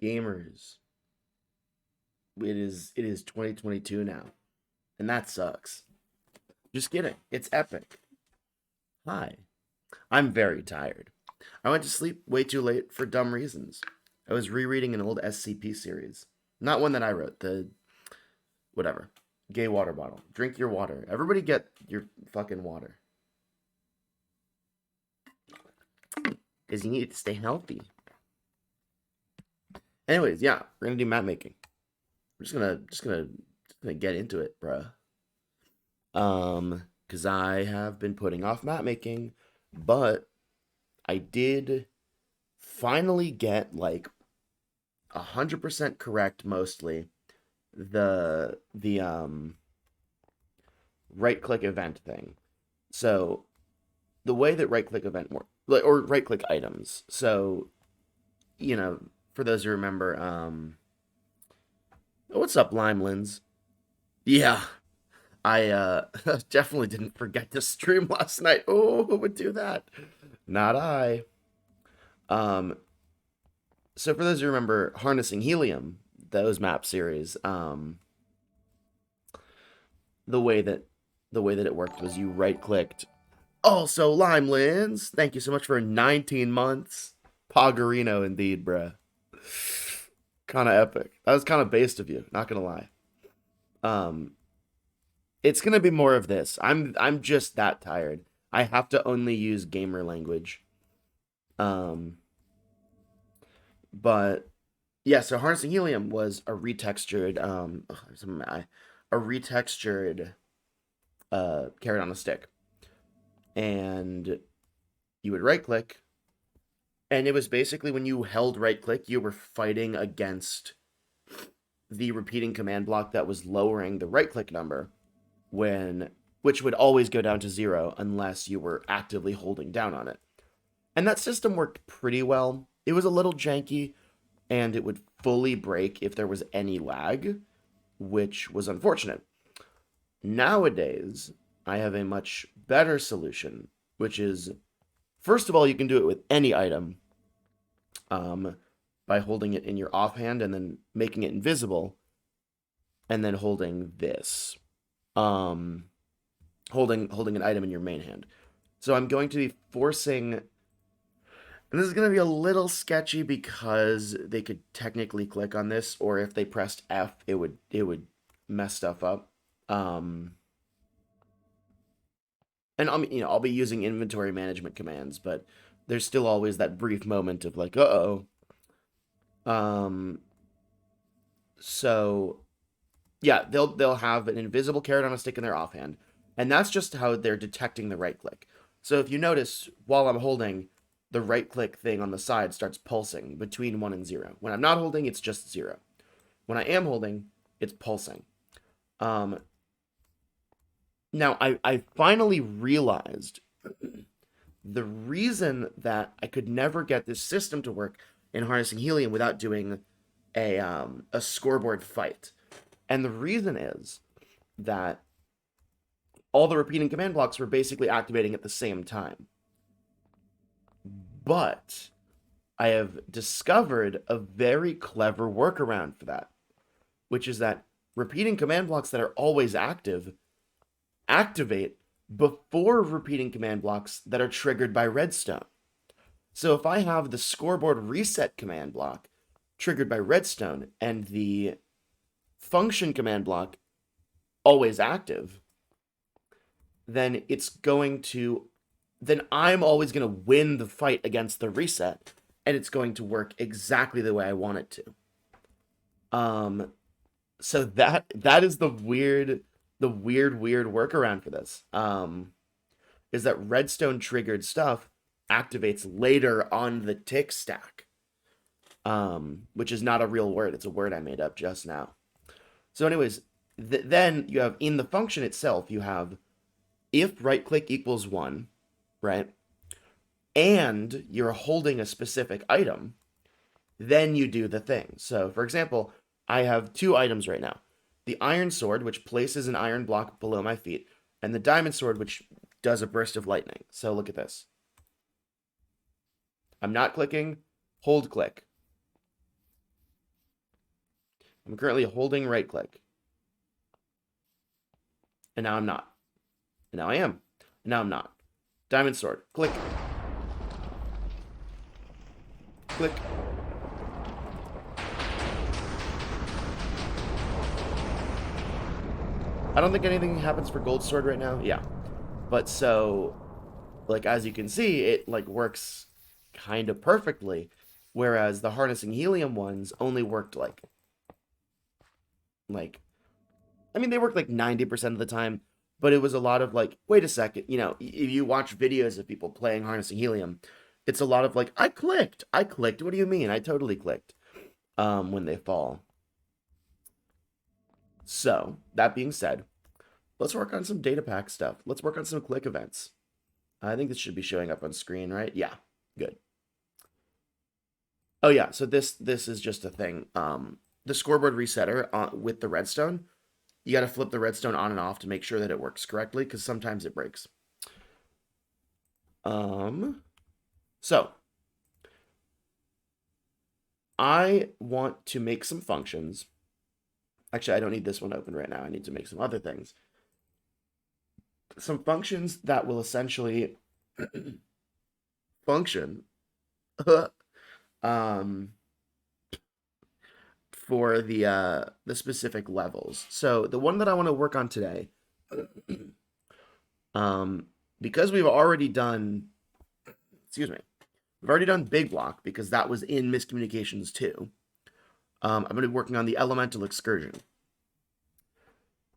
Gamers, it is 2022 now, and that sucks. Just kidding. It's epic. Hi. I'm very tired. I went to sleep way too late for dumb reasons. I was rereading an old SCP series. Not one that I wrote, the whatever. Gay water bottle. Drink your water. Everybody get your fucking water. Because you need it to stay healthy. Anyways, yeah, we're gonna do map making. We're just gonna get into it, bruh. Because I have been putting off map making, but I did finally get like 100% correct mostly the right click event thing. So the way that right click event work or right click items. So, for those who remember, what's up, Lime Lins? Yeah, I definitely didn't forget to stream last night. Oh, who would do that? Not I. Um, so for those who remember harnessing helium, those map series, the way that it worked was you right clicked. Also, Lime Lins, thank you so much for 19 months. Poggerino indeed, bruh. Kind of epic. That was kind of based of you, not gonna lie. Um, it's gonna be more of this. I'm just that tired. I have to only use gamer language. Um, but yeah, so harnessing helium was a retextured a retextured carrot on a stick. And you would right click, and it was basically when you held right click, you were fighting against the repeating command block that was lowering the right click number when which would always go down to 0 unless you were actively holding down on it. And that system worked pretty well. It was a little janky, and it would fully break if there was any lag, which was unfortunate. Nowadays, I have a much better solution, which is first of all, you can do it with any item um, by holding it in your offhand and then making it invisible, and then holding this, um, holding an item in your main hand. So I'm going to be forcing, and this is going to be a little sketchy because they could technically click on this, or if they pressed F, it would mess stuff up. Um, and I'll be using inventory management commands, but there's still always that brief moment of like, uh-oh. Um, so yeah, they'll have an invisible carrot on a stick in their offhand, and that's just how they're detecting the right click. So if you notice, while I'm holding, the right click thing on the side starts pulsing between 1 and 0. When I'm not holding, it's just 0. When I am holding, it's pulsing. Um, Now I finally realized the reason that I could never get this system to work in harnessing helium without doing a scoreboard fight. And the reason is that all the repeating command blocks were basically activating at the same time. But I have discovered a very clever workaround for that, which is that repeating command blocks that are always activate before repeating command blocks that are triggered by redstone. So if I have the scoreboard reset command block triggered by redstone and the function command block always active, then I'm always going to win the fight against the reset, and it's going to work exactly the way I want it to. So that is the weird workaround for this. Is that redstone triggered stuff activates later on the tick stack. Which is not a real word. It's a word I made up just now. So anyways, then you have in the function itself, you have if right click equals 1, right? And you're holding a specific item, then you do the thing. So for example, I have 2 items right now. The iron sword, which places an iron block below my feet, and the diamond sword, which does a burst of lightning. So look at this. I'm not clicking, hold click. I'm currently holding right click. And now I'm not. And now I am. And now I'm not. Diamond sword. Click. Click. I don't think anything happens for gold sword right now. Yeah. But so, like, as you can see, it, like, works kind of perfectly. Whereas the harnessing helium ones only worked, I mean, they worked, like, 90% of the time. But it was a lot of, like, wait a second. You know, if you watch videos of people playing harnessing helium, it's a lot of, like, I clicked. I clicked. What do you mean? I totally clicked. When they fall. So, that being said, let's work on some data pack stuff. Let's work on some click events. I think this should be showing up on screen, right? Yeah, good. Oh yeah, so this is just a thing. The scoreboard resetter with the redstone, you got to flip the redstone on and off to make sure that it works correctly, because sometimes it breaks. So I want to make some functions. Actually, I don't need this one open right now. I need to make some other things. Some functions that will essentially function for the specific levels. So the one that I want to work on today, because we've already done, excuse me, we've already done big block because that was in miscommunications too. I'm going to be working on the elemental excursion.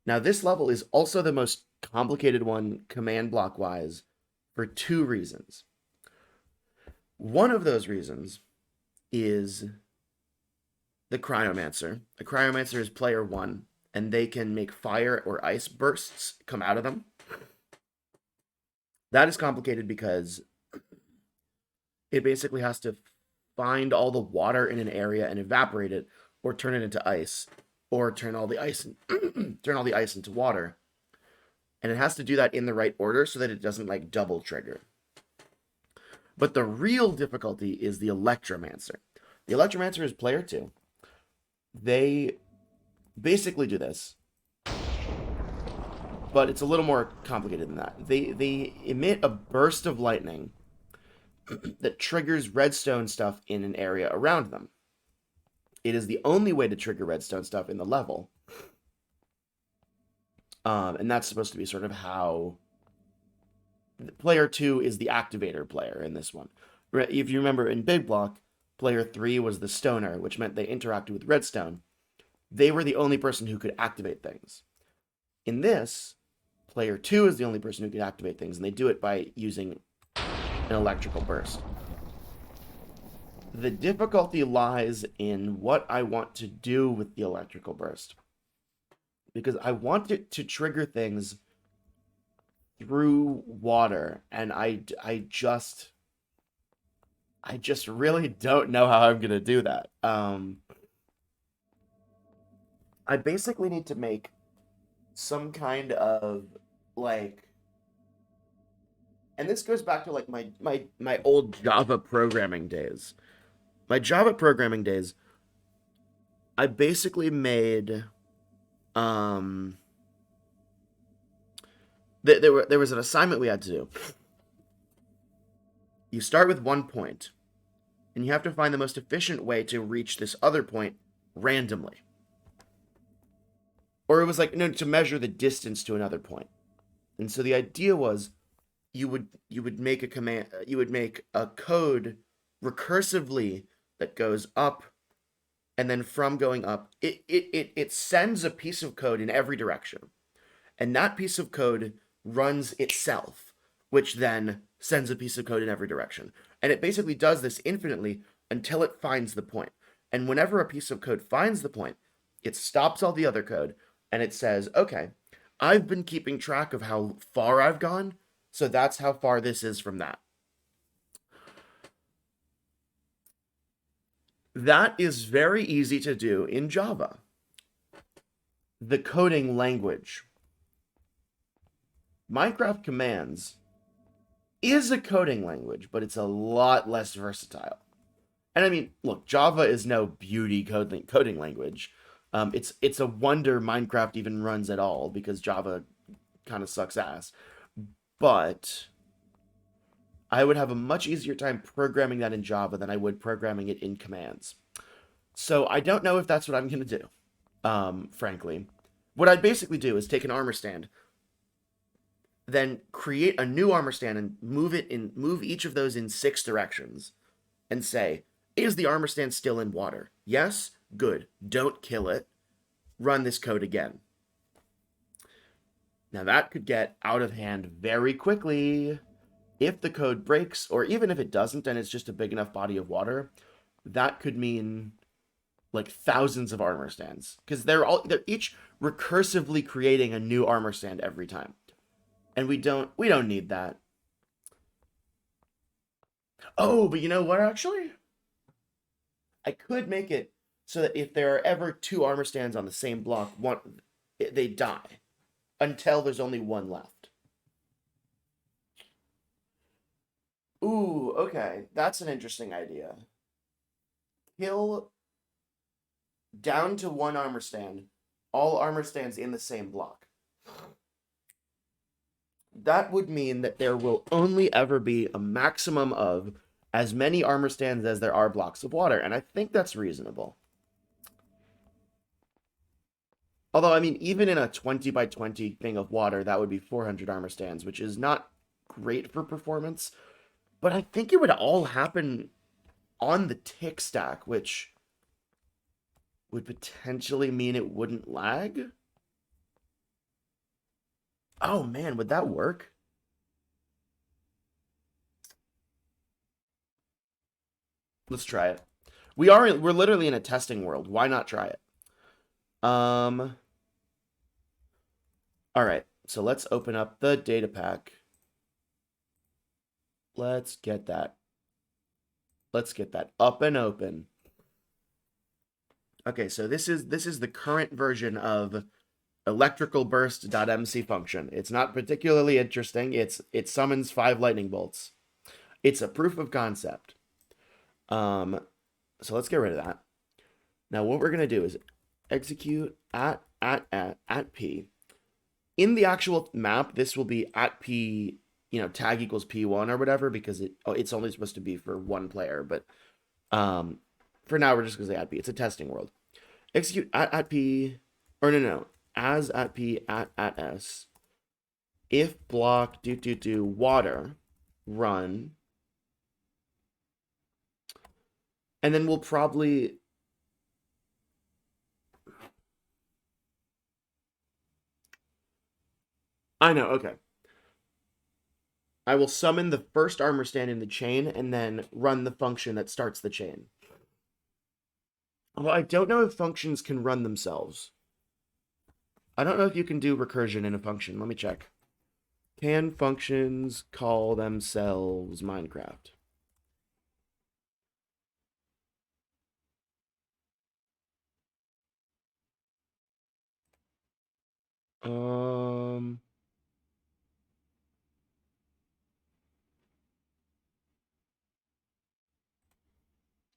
Now, this level is also the most complicated one command block wise for two reasons. One of those reasons is the cryomancer. A cryomancer is player 1, and they can make fire or ice bursts come out of them. That is complicated because it basically has to find all the water in an area and evaporate it, or turn it into ice, or turn all the ice into water. And it has to do that in the right order so that it doesn't, like, double trigger. But the real difficulty is the electromancer. The electromancer is player 2. They basically do this, but it's a little more complicated than that. They emit a burst of lightning that triggers redstone stuff in an area around them. It is the only way to trigger redstone stuff in the level. And that's supposed to be sort of how player 2 is the activator player in this one. If you remember in Big Block, player 3 was the stoner, which meant they interacted with redstone. They were the only person who could activate things. In this, player 2 is the only person who can activate things, and they do it by using an electrical burst. The difficulty lies in what I want to do with the electrical burst, because I want it to trigger things through water, and I just really don't know how I'm gonna do that. I basically need to make some kind of, like, and this goes back to, like, my old Java programming days. My Java programming days, I basically made there was an assignment we had to do. You start with one point, and you have to find the most efficient way to reach this other point randomly. Or it was like, no, to measure the distance to another point. And so the idea was you would make a command, you would make a code recursively that goes up, and then from going up, it sends a piece of code in every direction. And that piece of code runs itself, which then sends a piece of code in every direction. And it basically does this infinitely until it finds the point. And whenever a piece of code finds the point, it stops all the other code, and it says, okay, I've been keeping track of how far I've gone, so that's how far this is from that. That is very easy to do in Java, the coding language. Minecraft Commands is a coding language, but it's a lot less versatile. And I mean, look, Java is no beauty coding language. It's a wonder Minecraft even runs at all because Java kind of sucks ass. But I would have a much easier time programming that in Java than I would programming it in commands. So I don't know if that's what I'm going to do, frankly. What I'd basically do is take an armor stand, then create a new armor stand and move each of those in 6 directions and say, is the armor stand still in water? Yes? Good. Don't kill it. Run this code again. Now that could get out of hand very quickly. If the code breaks, or even if it doesn't and it's just a big enough body of water, that could mean like thousands of armor stands. Because they're each recursively creating a new armor stand every time. And we don't need that. Oh, but you know what actually? I could make it so that if there are ever 2 armor stands on the same block, they die until there's only 1 left. Ooh, okay. That's an interesting idea. Kill down to 1 armor stand, all armor stands in the same block. That would mean that there will only ever be a maximum of as many armor stands as there are blocks of water, and I think that's reasonable. Although, I mean, even in a 20 by 20 thing of water, that would be 400 armor stands, which is not great for performance. But I think it would all happen on the tick stack, which would potentially mean it wouldn't lag. Oh man, would that work? Let's try it. We're literally in a testing world. Why not try it? All right. So let's open up the data pack. Let's get that up and open. Okay, so this is the current version of electrical burst.mc function. It's not particularly interesting. It summons 5 lightning bolts. It's a proof of concept. So let's get rid of that. Now what we're gonna do is execute at p. In the actual map, this will be at p, tag equals p1 or whatever, because it's only supposed to be for 1 player. But for now, we're just gonna say at p. It's a testing world. Execute at p, or no, as at p at s. If block do water run, and then we'll probably I know, okay. I will summon the first armor stand in the chain and then run the function that starts the chain. Although I don't know if functions can run themselves. I don't know if you can do recursion in a function. Let me check. Can functions call themselves Minecraft?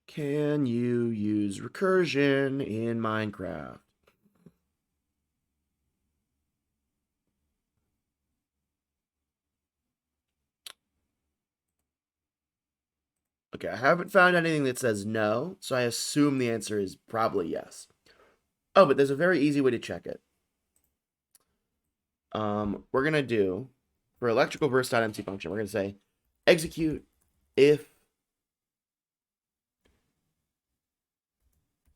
Can you use recursion in Minecraft? Okay, I haven't found anything that says no, so I assume the answer is probably yes. Oh, but there's a very easy way to check it. We're gonna do for electrical burst.mc function, we're gonna say execute if.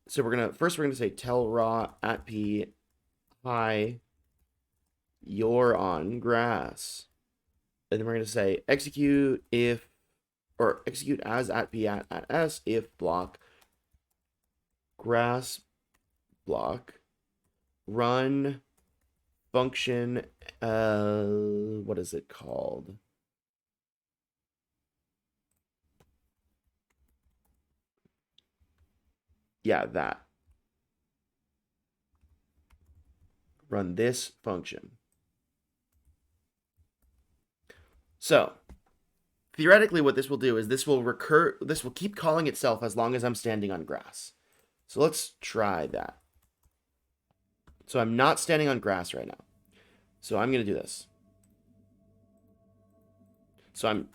So we're gonna say tell raw at p hi you're on grass, and then we're gonna say execute if, or execute as at p at s if block grass block run function, what is it called? Yeah, that. Run this function. So, theoretically what this will do is this will keep calling itself as long as I'm standing on grass. So let's try that. So I'm not standing on grass right now. So I'm going to do this. So I'm...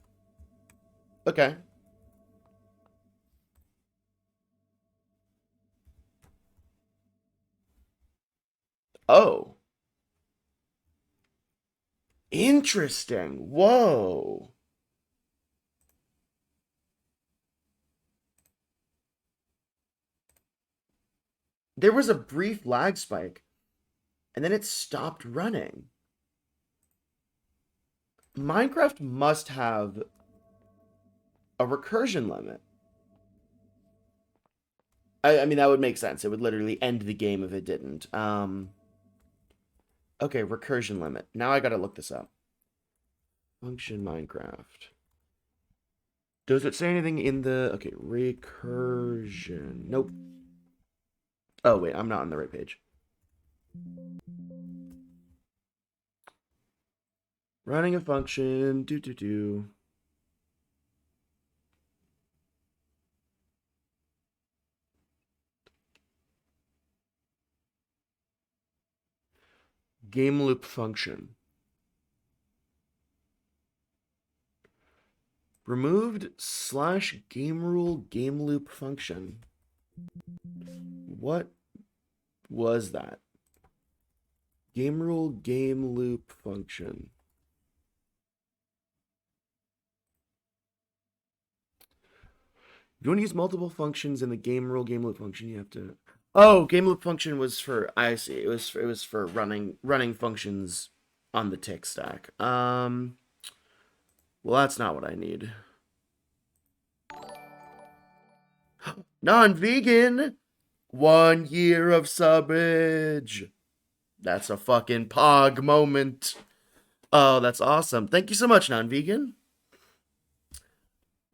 Okay. Oh. Interesting. Whoa. There was a brief lag spike, and then it stopped running. Minecraft must have a recursion limit. I mean, that would make sense. It would literally end the game if it didn't. Okay, recursion limit. Now I gotta look this up. Function Minecraft. Does it say anything in the... Okay, recursion. Nope. Oh, wait, I'm not on the right page. Running a function. Do. Game loop function. Removed / game rule game loop function. What was that? Game rule game loop function. If you want to use multiple functions in the game rule game loop function, you have to... Oh, game loop function was for... I see. It was for running functions on the tick stack. Well, that's not what I need. Non-vegan. 1 year of subbage. That's a fucking pog moment. Oh, that's awesome. Thank you so much, non-vegan.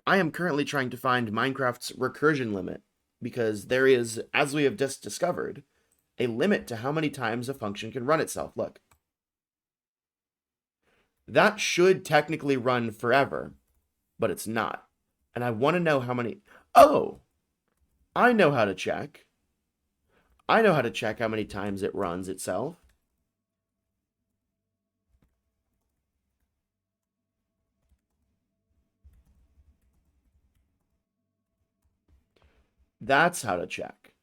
I am currently trying to find Minecraft's recursion limit because there is, as we have just discovered, a limit to how many times a function can run itself. Look. That should technically run forever, but it's not. And I want to know how many... Oh! I know how to check. I know how to check how many times it runs itself. That's how to check.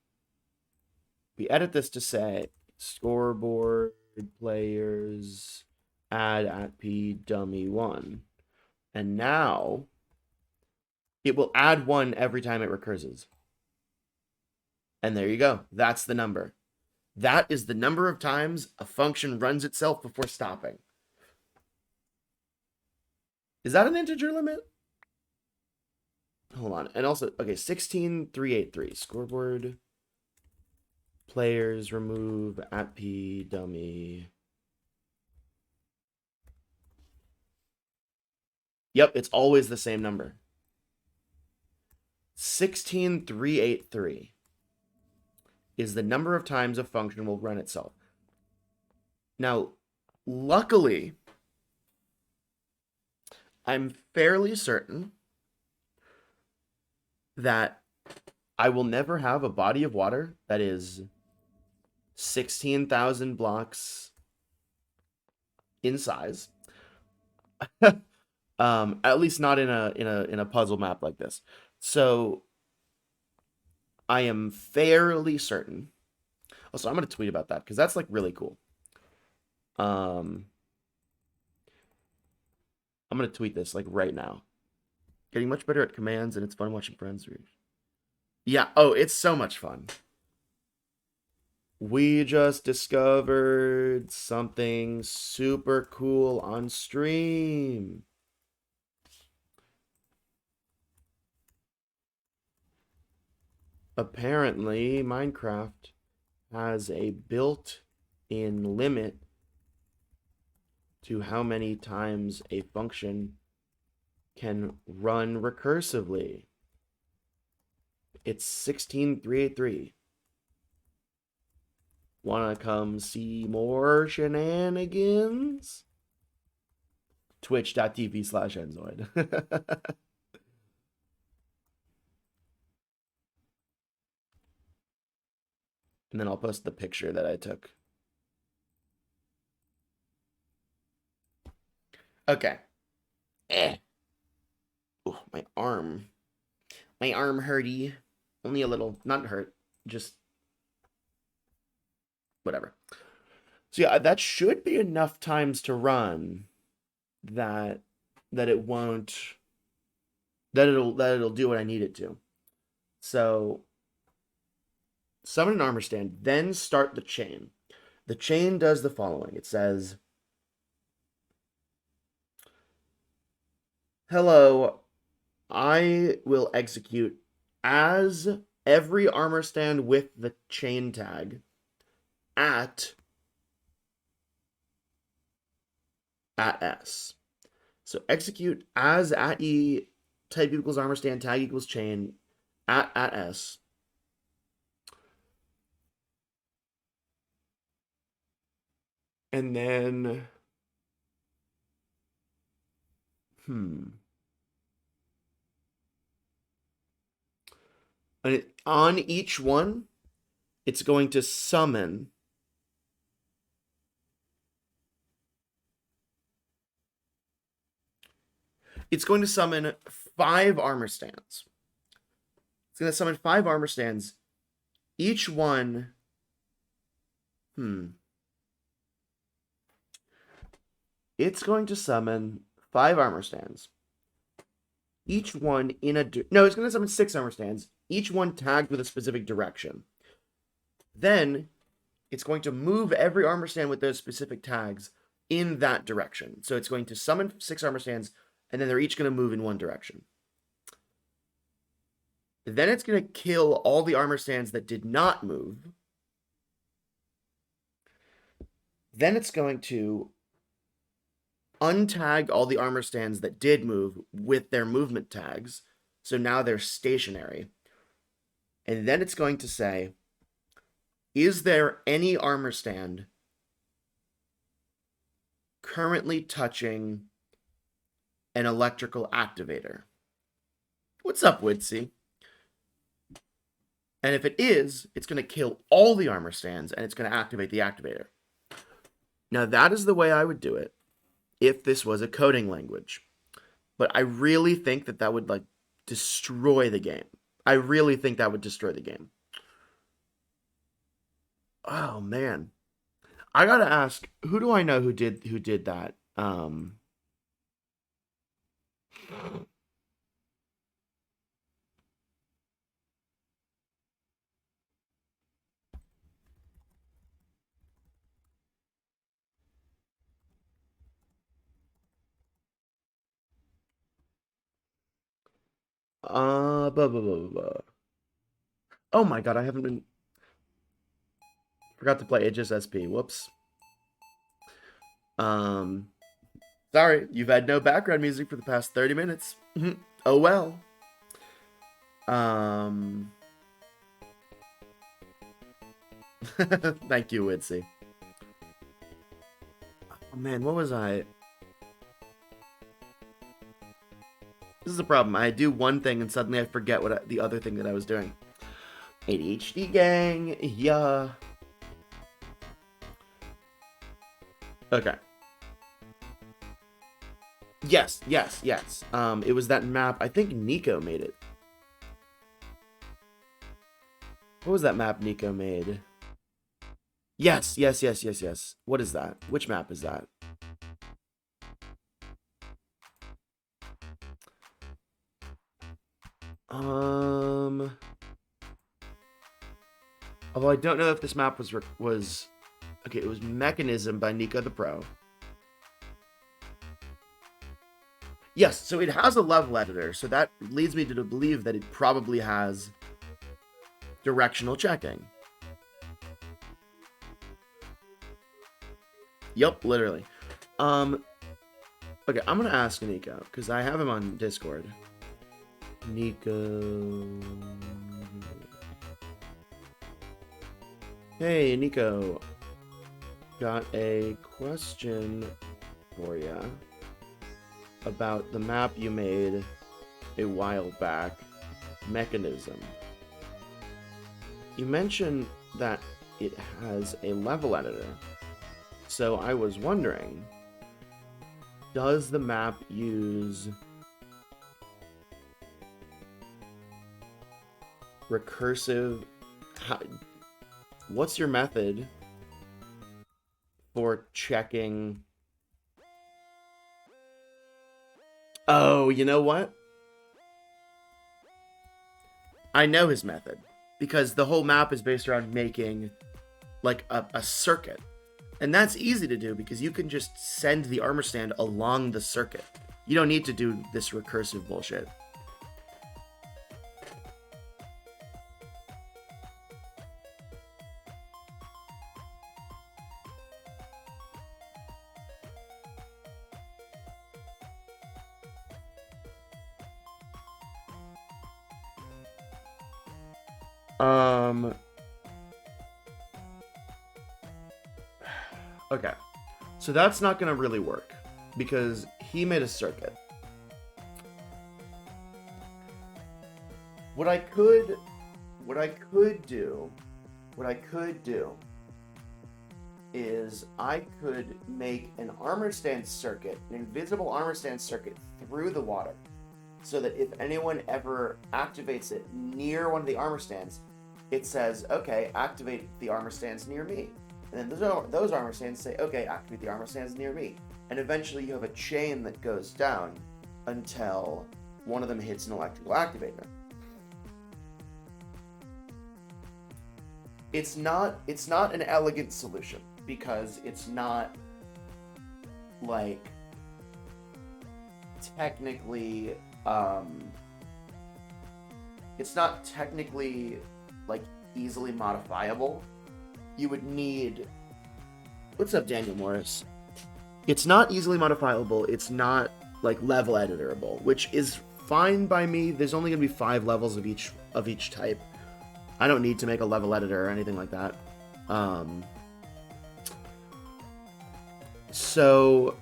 We edit this to say scoreboard players add at p dummy 1. And now it will add 1 every time it recurses. And there you go. That's the number. That is the number of times a function runs itself before stopping. Is that an integer limit? Hold on. And also, okay, 16383. Scoreboard players remove at p dummy. Yep, it's always the same number. 16383 is the number of times a function will run itself. Now, luckily, I'm fairly certain that I will never have a body of water that is 16,000 blocks in size. At least not in a puzzle map like this. So I am fairly certain. Also, I'm gonna tweet about that because that's like really cool. I'm gonna tweet this like right now. Getting much better at commands, and it's fun watching friends read. Yeah. Oh, it's so much fun. We just discovered something super cool on stream. Apparently, Minecraft has a built-in limit to how many times a function can run recursively. It's 16383. Wanna come see more shenanigans? Twitch.tv/Enzoid. And then I'll post the picture that I took Okay. Eh. Ooh, my arm. My arm hurty. Only a little. Not hurt. Just whatever. So yeah, that should be enough times to run that that it won't that it'll do what I need it to. So summon an armor stand, then start the chain. The chain does the following. It says, "Hello, I will execute as every armor stand with the chain tag at S." So execute as at E, type equals armor stand, tag equals chain, at S. And then, And on each one, it's going to summon it's going to summon 5 armor stands. It's going to summon 5 armor stands. Each one, it's going to summon 5 armor stands. Each one in a no, it's going to summon 6 armor stands. Each one tagged with a specific direction. Then it's going to move every armor stand with those specific tags in that direction. So it's going to summon 6 armor stands, and then they're each going to move in one direction. Then it's going to kill all the armor stands that did not move. Then it's going to untag all the armor stands that did move with their movement tags. So now they're stationary. And then it's going to say, is there any armor stand currently touching an electrical activator? What's up, Woodsy? And if it is, it's going to kill all the armor stands, and it's going to activate the activator. Now, that is the way I would do it if this was a coding language. But I really think that would, like, destroy the game. I really think that would destroy the game. Oh, man. I gotta ask, who do I know who did that? Blah, blah, blah, blah. Oh my god, I haven't been... Forgot to play Aegis SP. Whoops. Sorry, you've had no background music for the past 30 minutes. Oh well. Thank you, Witsy. Oh man, what was I? This is a problem. I do one thing and suddenly I forget the other thing that I was doing. ADHD gang, yeah. Okay. Yes. It was that map. I think Nico made it. What was that map Nico made? Yes. What is that? Which map is that? Although I don't know if this map was okay, it was Mechanism by Nico the Pro. Yes, so it has a level editor, so that leads me to believe that it probably has directional checking. Yep, literally. Okay, I'm gonna ask Nico, because I have him on Discord. Nico... Hey, Nico. Got a question for ya about the map you made a while back, Mechanism. You mentioned that it has a level editor, so I was wondering, Does the map use recursive? What's your method for checking? Oh, you know what? I know his method, because the whole map is based around making like a circuit. And that's easy to do because you can just send the armor stand along the circuit. You don't need to do this recursive bullshit. Okay. So that's not going to really work because he made a circuit. What I could do is I could make an armor stand circuit, an invisible armor stand circuit through the water, so that if anyone ever activates it near one of the armor stands, it says, okay, activate the armor stands near me. And then those armor stands say, okay, activate the armor stands near me. And eventually you have a chain that goes down until one of them hits an electrical activator. It's not an elegant solution because it's not like technically like easily modifiable. You would need... What's up, Daniel Morris? It's not easily modifiable. It's not like level editorable, which is fine by me. There's only gonna be 5 levels of each type. I don't need to make a level editor or anything like that. So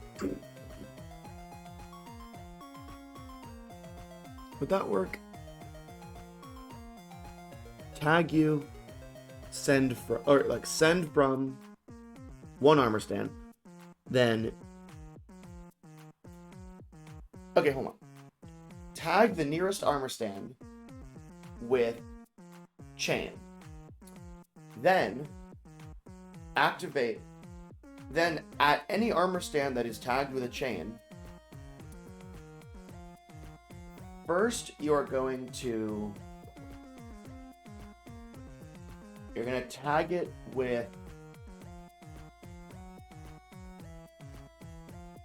would that work? Tag you, send from one armor stand, then okay, hold on. Tag the nearest armor stand with chain. Then activate. Then at any armor stand that is tagged with a chain, first you're going to tag it with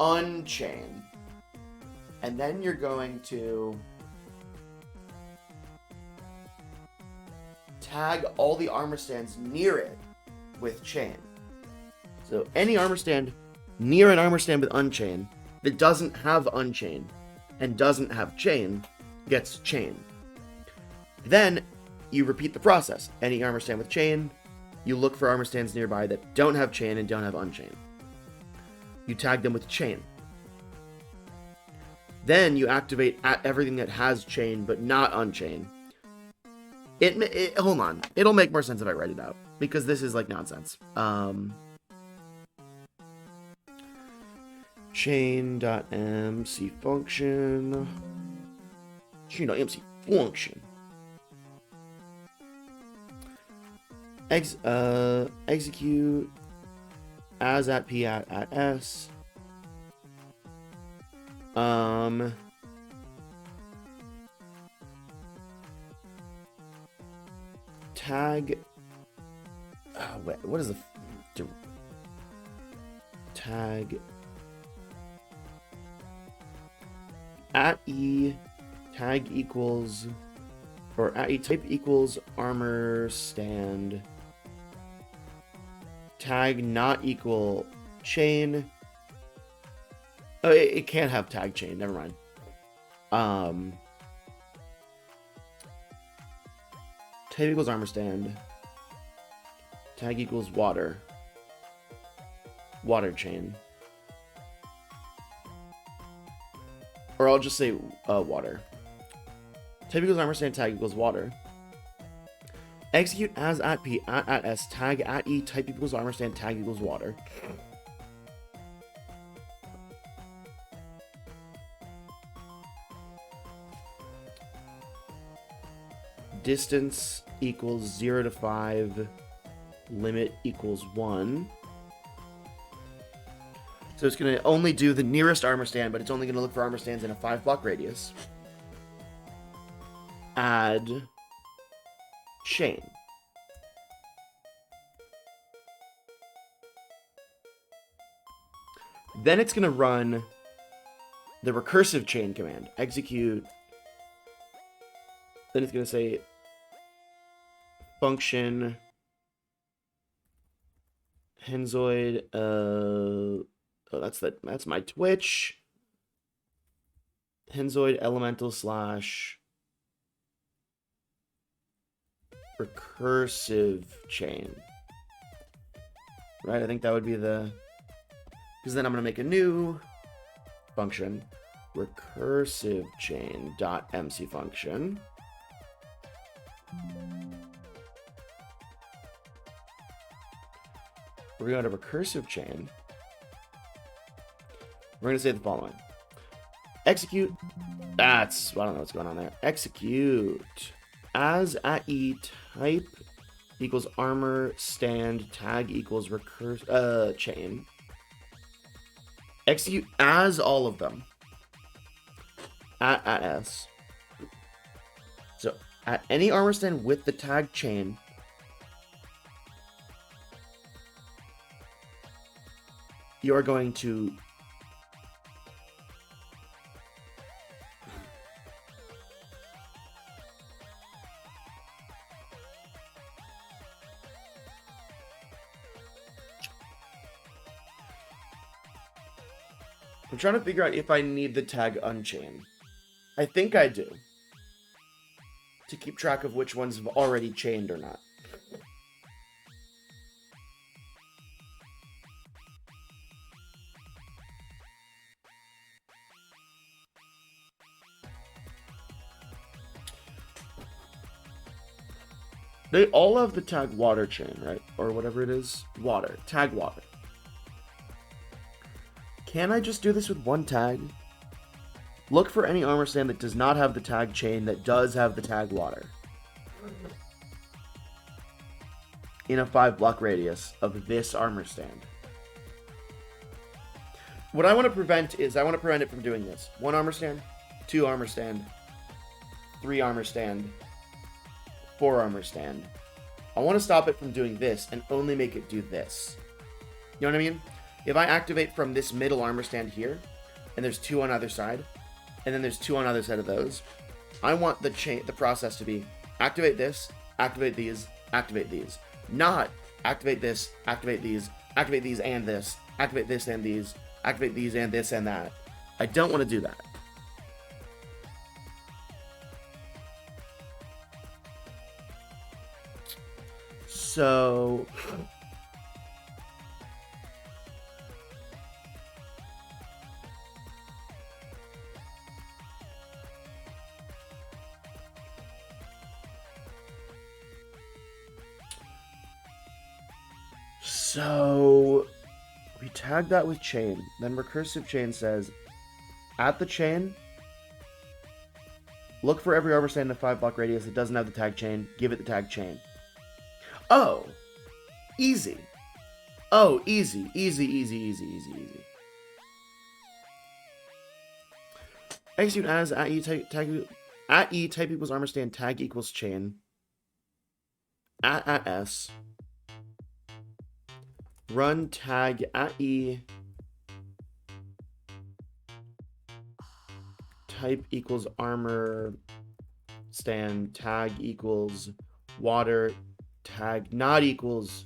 unchain, and then you're going to tag all the armor stands near it with chain. So any armor stand near an armor stand with unchain that doesn't have unchain and doesn't have chain gets chain. Then you repeat the process. Any armor stand with chain, you look for armor stands nearby that don't have chain and don't have unchain. You tag them with chain. Then you activate at everything that has chain but not unchain. Hold on. It'll make more sense if I write it out, because this is like nonsense. Chain.mc function. Chain.mc function. Execute as at p at s. Tag. Wait, what is the tag? At e tag equals, or at e type equals armor stand. Tag not equal chain. Oh, it can't have tag chain. Never mind. Type equals armor stand. Tag equals water. Water chain. Or I'll just say water. Type equals armor stand. Tag equals water. Execute as at p at s tag at e type equals armor stand tag equals water. distance equals 0 to 5, limit equals 1. So it's going to only do the nearest armor stand, but it's only going to look for armor stands in a 5-block radius. Add chain. Then it's going to run the recursive chain command. Execute. Then it's going to say function Henzoid. Oh, that's my Twitch. Henzoid elemental slash recursive chain. Right? I think that would be the... Because then I'm going to make a new function, recursive chain dot MC function. We're going to recursive chain. We're going to say the following. Execute. I don't know what's going on there. Execute as at e type equals armor stand tag equals recursive chain. Execute as all of them. At s. So at any armor stand with the tag chain, you are going to I'm trying to figure out if I need the tag unchain. I think I do. To keep track of which ones have already chained or not. They all have the tag water chain, right? Or whatever it is. Water. Tag water. Can I just do this with one tag? Look for any armor stand that does not have the tag chain that does have the tag water. In a 5-block radius of this armor stand. What I want to prevent is, I want to prevent it from doing this. 1 armor stand, 2 armor stand, 3 armor stand, 4 armor stand. I want to stop it from doing this and only make it do this. You know what I mean? If I activate from this middle armor stand here, and there's 2 on either side, and then there's 2 on either side of those, I want the process to be activate this, activate these, not activate this, activate these and this, activate this and these, activate these and this and that. I don't want to do that. So we tag that with chain. Then recursive chain says, at the chain, look for every armor stand in a 5-block radius that doesn't have the tag chain. Give it the tag chain. Oh, easy. Oh, easy. Execute as at e type equals armor stand tag equals chain. At s. Run tag at e type equals armor stand tag equals water tag not equals.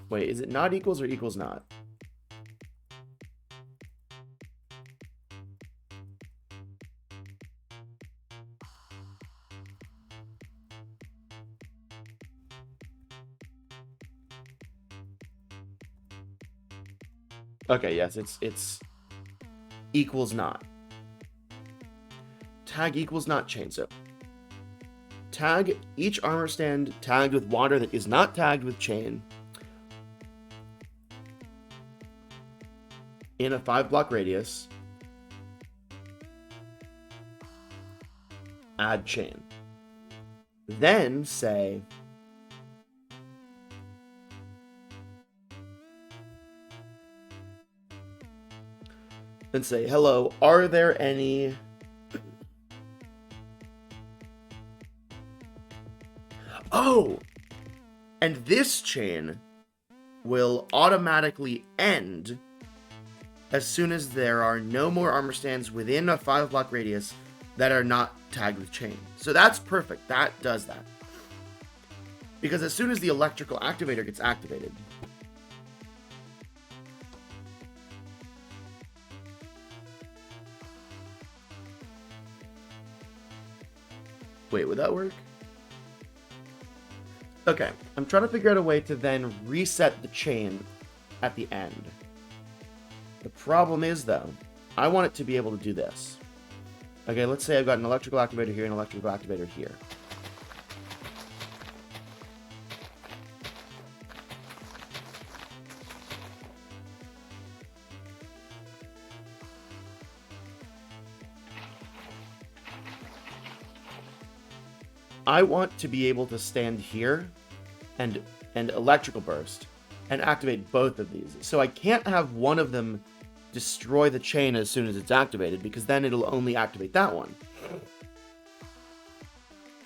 Wait, is it not equals or equals not? Okay, yes, it's equals not. Tag equals not chain. So tag each armor stand tagged with water that is not tagged with chain in a 5-block radius add chain. Then say hello, are there any and this chain will automatically end as soon as there are no more armor stands within a 5 block radius that are not tagged with chain. So that's perfect. That does that. Because as soon as the electrical activator gets activated, wait, would that work? Okay, I'm trying to figure out a way to then reset the chain at the end. The problem is, though, I want it to be able to do this. Okay, let's say I've got an electrical activator here and an electrical activator here. I want to be able to stand here and electrical burst and activate both of these. So I can't have one of them destroy the chain as soon as it's activated, because then it'll only activate that one.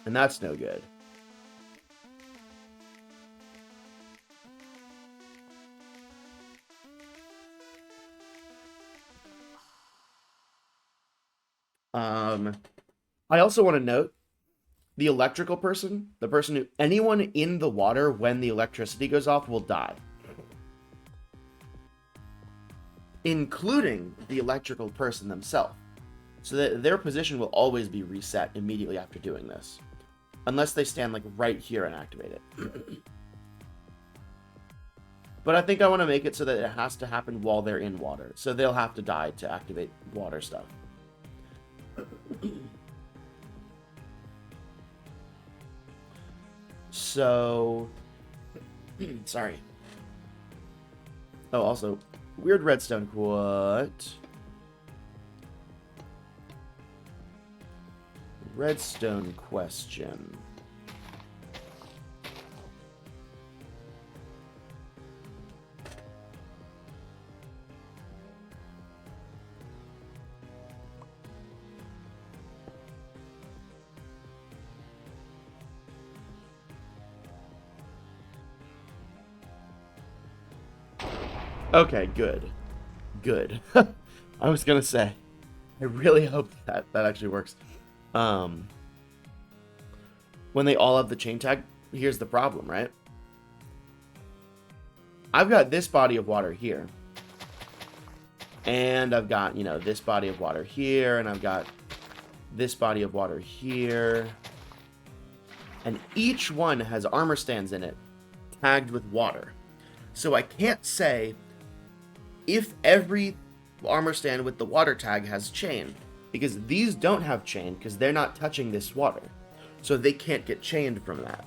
And that's no good. I also want to note the electrical person, the person who, anyone in the water when the electricity goes off will die. Including the electrical person themselves. So that their position will always be reset immediately after doing this. Unless they stand like right here and activate it. But I think I want to make it so that it has to happen while they're in water. So they'll have to die to activate water stuff. So, sorry. Oh, also, weird redstone quote. Redstone question. Okay, good. Good. I was gonna say, I really hope that actually works. When they all have the chain tag, here's the problem, right? I've got this body of water here. And I've got, you know, this body of water here, and I've got this body of water here. And each one has armor stands in it, tagged with water. So I can't say if every armor stand with the water tag has chain, because these don't have chain because they're not touching this water. So they can't get chained from that.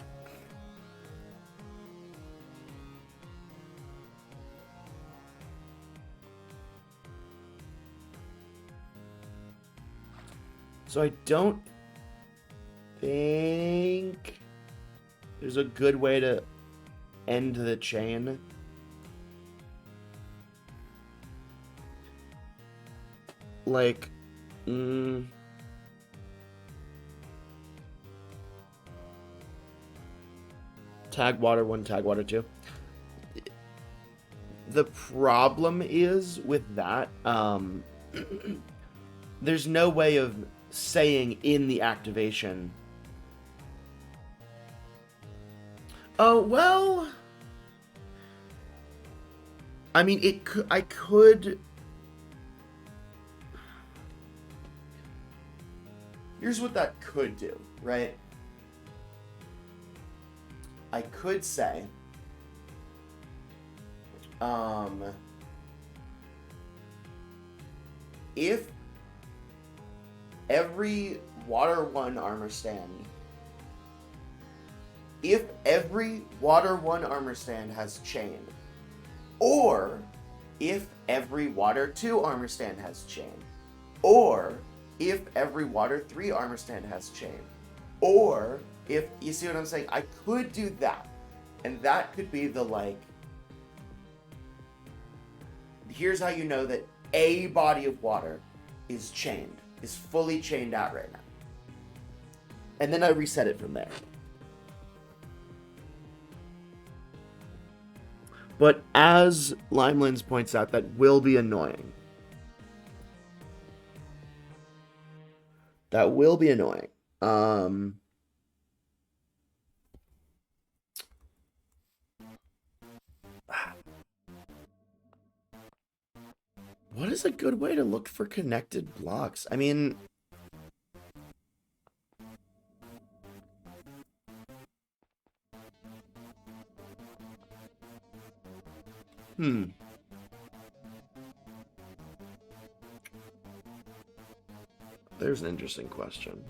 So I don't think there's a good way to end the chain. Like, tag water 1, tag water 2. The problem is with that, there's no way of saying in the activation, oh, well, I mean, I could. Here's what that could do, right? I could say, if every water 1 armor stand, has chain, or if every water 2 armor stand has chain, or if every water 3 armor stand has chain. Or if, you see what I'm saying? I could do that. And that could be the, like, here's how you know that a body of water is chained, is fully chained out right now. And then I reset it from there. But as Limelins points out, that will be annoying. That will be annoying. What is a good way to look for connected blocks? I mean, there's an interesting question.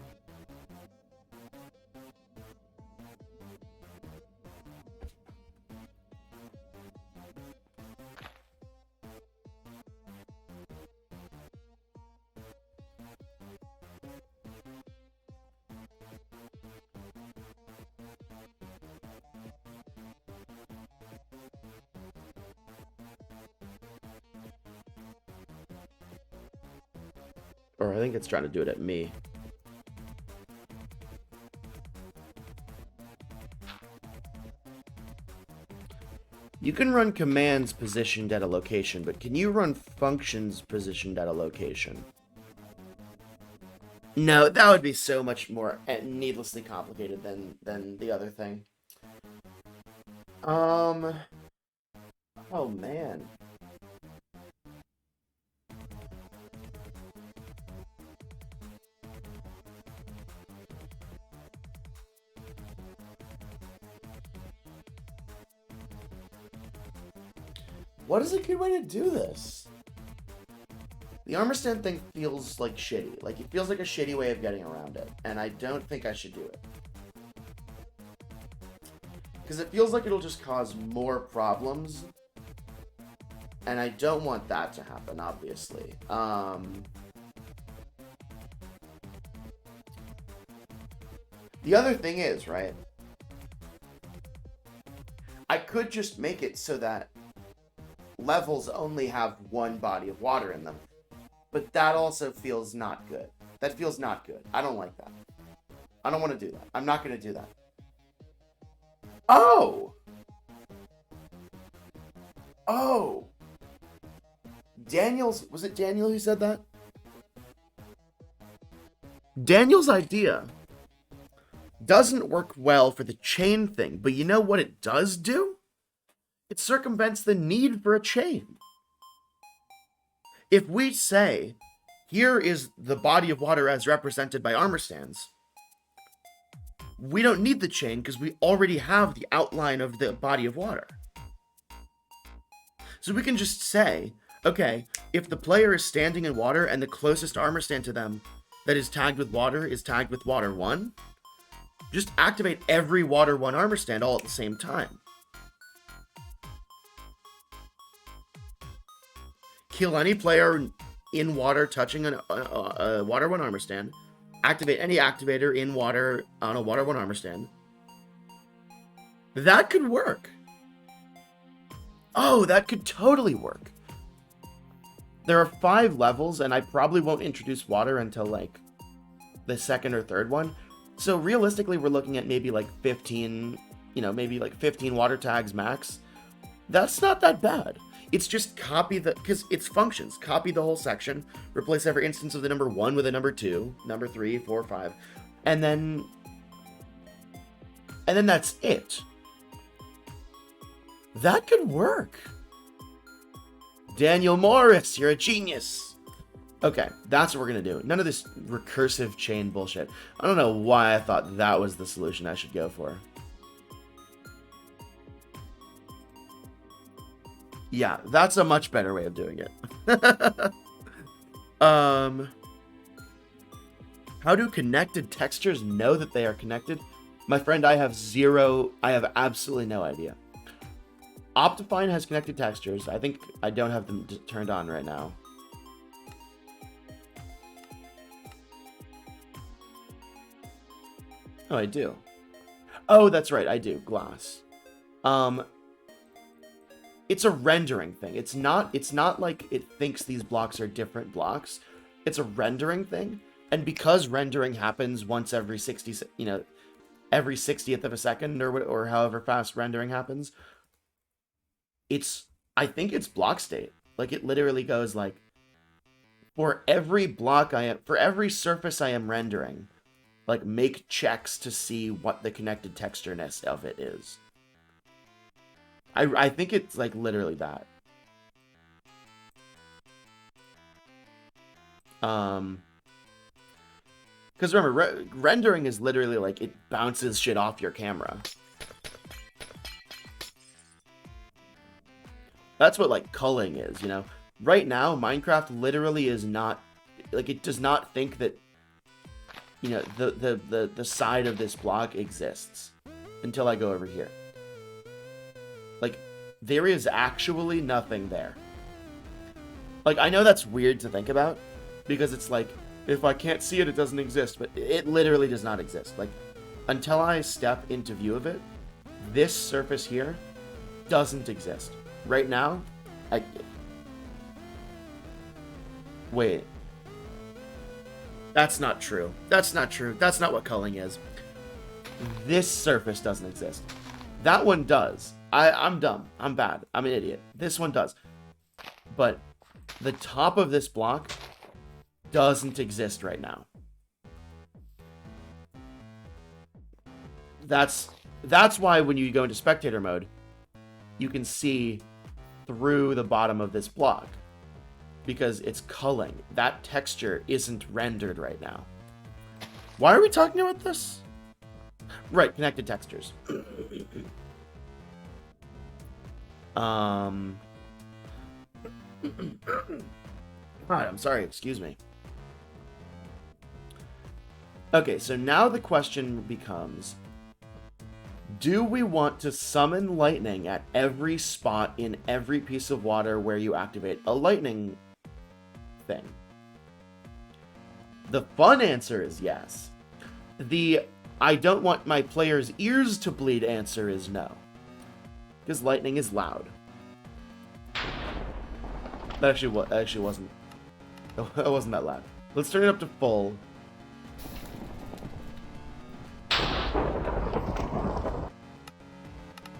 Or I think it's trying to do it at me. You can run commands positioned at a location, but can you run functions positioned at a location? No, that would be so much more needlessly complicated than the other thing. Oh man. What is a good way to do this? The armor stand thing feels like shitty. Like, it feels like a shitty way of getting around it. And I don't think I should do it. Because it feels like it'll just cause more problems. And I don't want that to happen, obviously. The other thing is, right? I could just make it so that levels only have one body of water in them. But that also feels not good. That feels not good. I don't like that. I don't want to do that. I'm not going to do that. Oh! Oh! Was it Daniel who said that? Daniel's idea doesn't work well for the chain thing, but you know what it does do? It circumvents the need for a chain. If we say, here is the body of water as represented by armor stands, we don't need the chain because we already have the outline of the body of water. So we can just say, okay, if the player is standing in water and the closest armor stand to them that is tagged with water 1, just activate every water 1 armor stand all at the same time. Kill any player in water touching a water 1 armor stand. Activate any activator in water on a water 1 armor stand. That could work. Oh, that could totally work. There are 5 levels, and I probably won't introduce water until, like, the second or third one. So realistically, we're looking at maybe, like, 15, maybe, like, 15 water tags max. That's not that bad. It's just because it's functions. Copy the whole section, replace every instance of the number 1 with a number 2, number 3, 4, 5, and then that's it. That could work. Daniel Morris, you're a genius. Okay, that's what we're gonna do. None of this recursive chain bullshit. I don't know why I thought that was the solution I should go for. Yeah, that's a much better way of doing it. How do connected textures know that they are connected? My friend, I have absolutely no idea. Optifine has connected textures. I think I don't have them turned on right now. Oh, I do. Oh, that's right, I do. Glass. Um, it's a rendering thing. It's not like it thinks these blocks are different blocks. It's a rendering thing. And because rendering happens once every 60, every 60th of a second or however fast rendering happens, I think it's block state. Like it literally goes like, for every surface I am rendering, like make checks to see what the connected textureness of it is. I think it's like literally that. Because remember, rendering is literally like it bounces shit off your camera. That's what like culling is, you know. Right now, Minecraft literally is not like it does not think that the side of this block exists until I go over here. Like there is actually nothing there. Like I know that's weird to think about because it's like if I can't see it, it doesn't exist, but it literally does not exist. Like until I step into view of it, this surface here doesn't exist. Right now, wait. That's not true. That's not true. That's not what culling is. This surface doesn't exist. That one does. I'm dumb. I'm bad. I'm an idiot. This one does. But the top of this block doesn't exist right now. That's why when you go into spectator mode, you can see through the bottom of this block. Because it's culling. That texture isn't rendered right now. Why are we talking about this? Right, connected textures. Alright, I'm sorry, excuse me. Okay, so now the question becomes, do we want to summon lightning at every spot in every piece of water where you activate a lightning thing? The fun answer is yes. The I don't want my players' ears to bleed answer is no. Because lightning is loud. That actually wasn't. It wasn't that loud. Let's turn it up to full.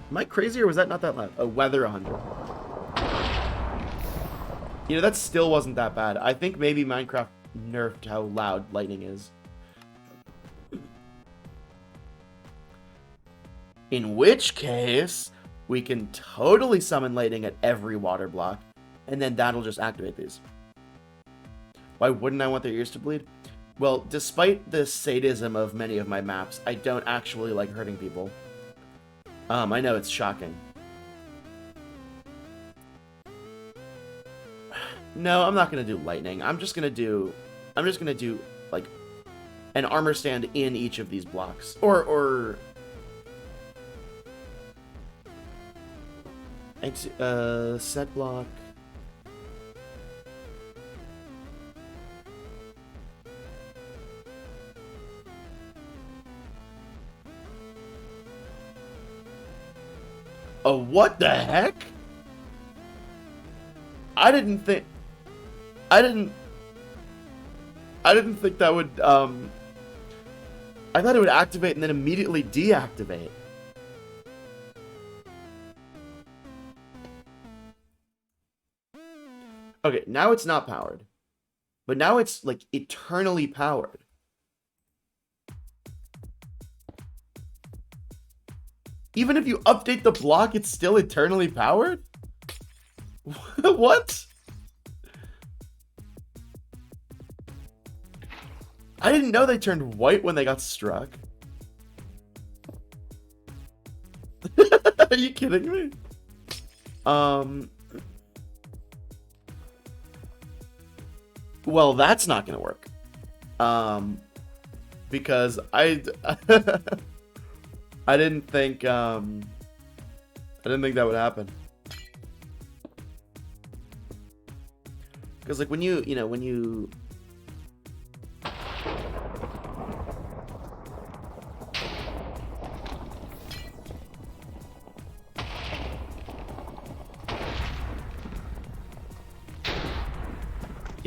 Am I crazy or was that not that loud? Oh, weather 100. You know, that still wasn't that bad. I think maybe Minecraft nerfed how loud lightning is. In which case, we can totally summon lightning at every water block, and then that'll just activate these. Why wouldn't I want their ears to bleed? Well, despite the sadism of many of my maps, I don't actually like hurting people. I know it's shocking. No, I'm not gonna do lightning. I'm just gonna do like an armor stand in each of these blocks, or set block. Oh, what the heck? I didn't think that would, I thought it would activate and then immediately deactivate. Okay, now it's not powered. But now it's, like, eternally powered. Even if you update the block, it's still eternally powered? What? I didn't know they turned white when they got struck. Are you kidding me? Well, that's not gonna work. Because I didn't think that would happen. Because like when you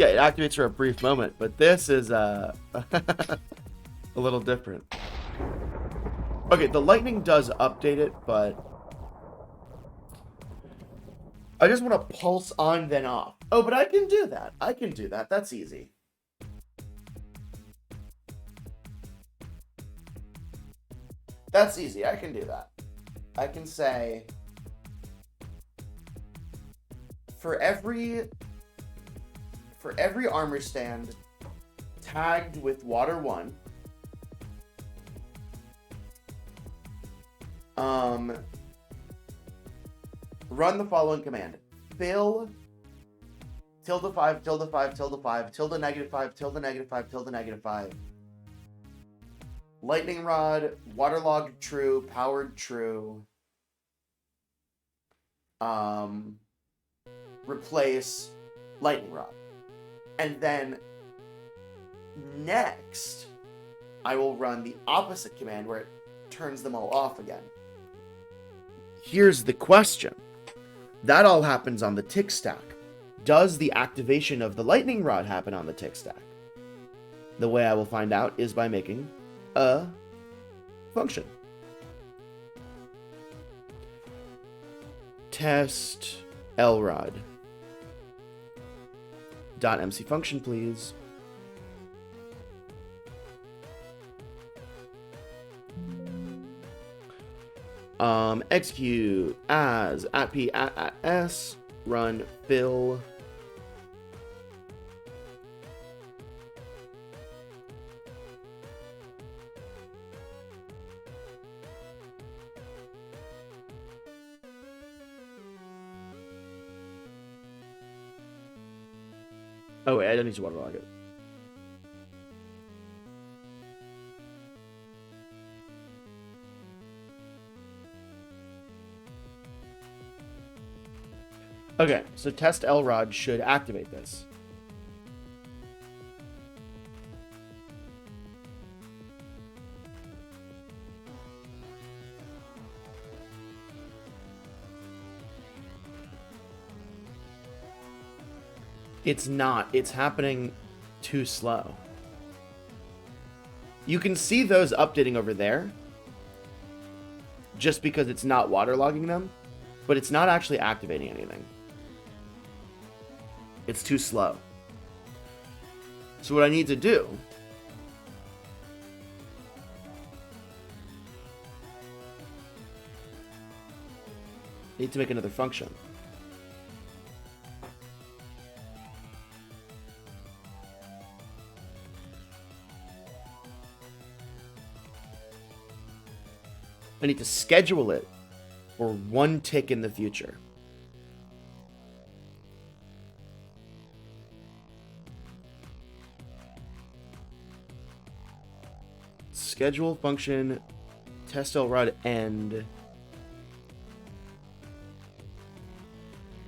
Yeah, it activates for a brief moment, but this is a little different. Okay, the lightning does update it, but I just want to pulse on then off. Oh, but I can do that. I can do that. That's easy. That's easy. I can do that. I can say for every armor stand tagged with water 1, run the following command. Fill ~5 ~5 ~5 ~5 -5 -5 lightning rod, waterlogged true, powered true, replace lightning rod. And then next, I will run the opposite command where it turns them all off again. Here's the question. That all happens on the tick stack. Does the activation of the lightning rod happen on the tick stack? The way I will find out is by making a function. Test lrod. .mc function, please. Execute as @p @s run fill Oh wait, I don't need to waterlog it. Okay, so test lrod should activate this. It's not. It's happening too slow. You can see those updating over there just because it's not waterlogging them, but it's not actually activating anything. It's too slow. So what I need to do I need to make another function. I need to schedule it for 1 tick in the future. Schedule function test lrod end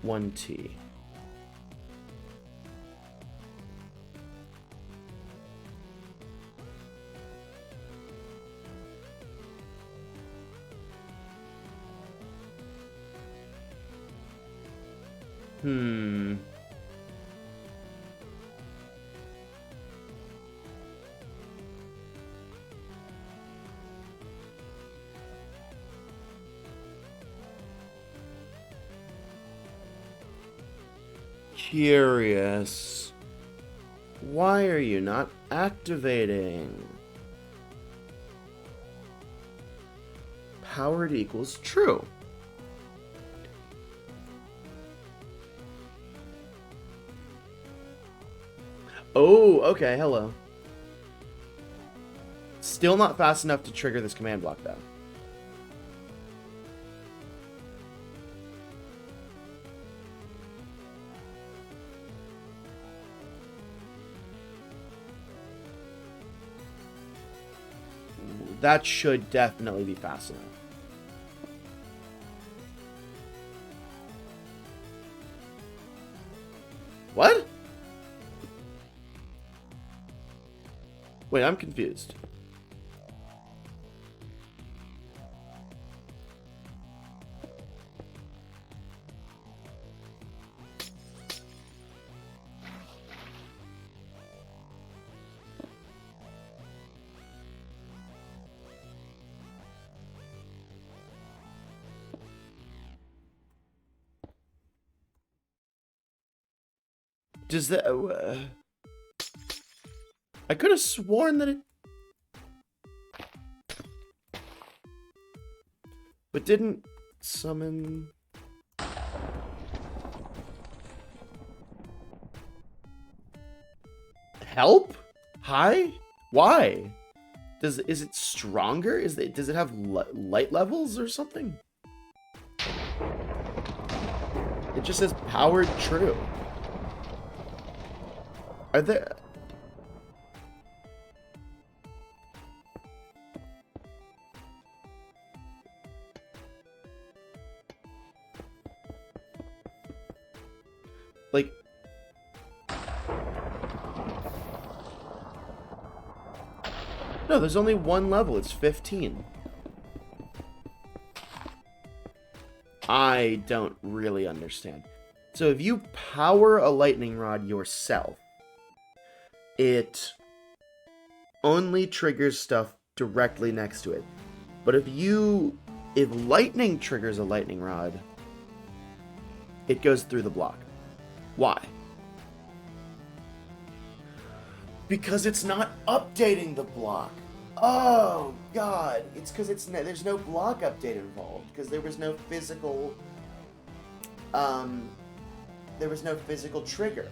1t. Curious. Why are you not activating? Powered equals true. Oh, okay, hello. Still not fast enough to trigger this command block, though. That should definitely be fast enough. What? Wait, I'm confused. Does that... I could have sworn that it... But didn't summon... Help? Hi? Why? Is it stronger? Does it have light levels or something? It just says powered true. Are there... Like... No, there's only one level. It's 15. I don't really understand. So if you power a lightning rod yourself, it only triggers stuff directly next to it. But if lightning triggers a lightning rod, it goes through the block. Why? Because it's not updating the block. Oh God! It's because there's no block update involved because there was no physical trigger.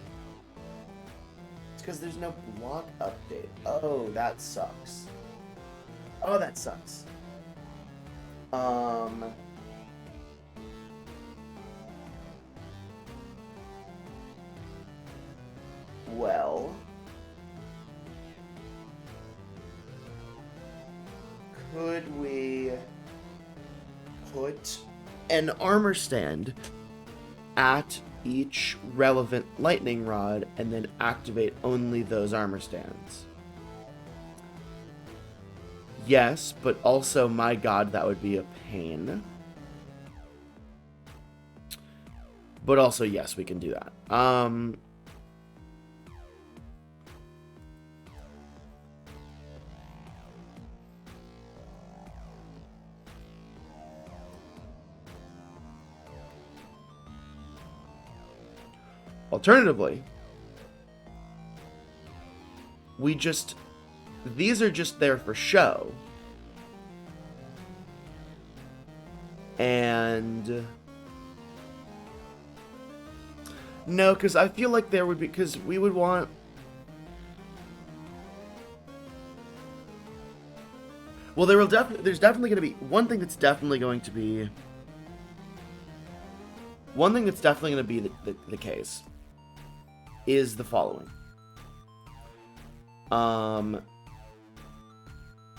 It's because there's no block update. Oh, that sucks. Oh, that sucks. Well, could we put an armor stand at each relevant lightning rod and then activate only those armor stands? Yes, but also, my God, that would be a pain. But also, yes, we can do that. Alternatively, these are just there for show. And no, because I feel like there would be, because we would want, well, there's definitely going to be one thing that's definitely going to be the case is the following.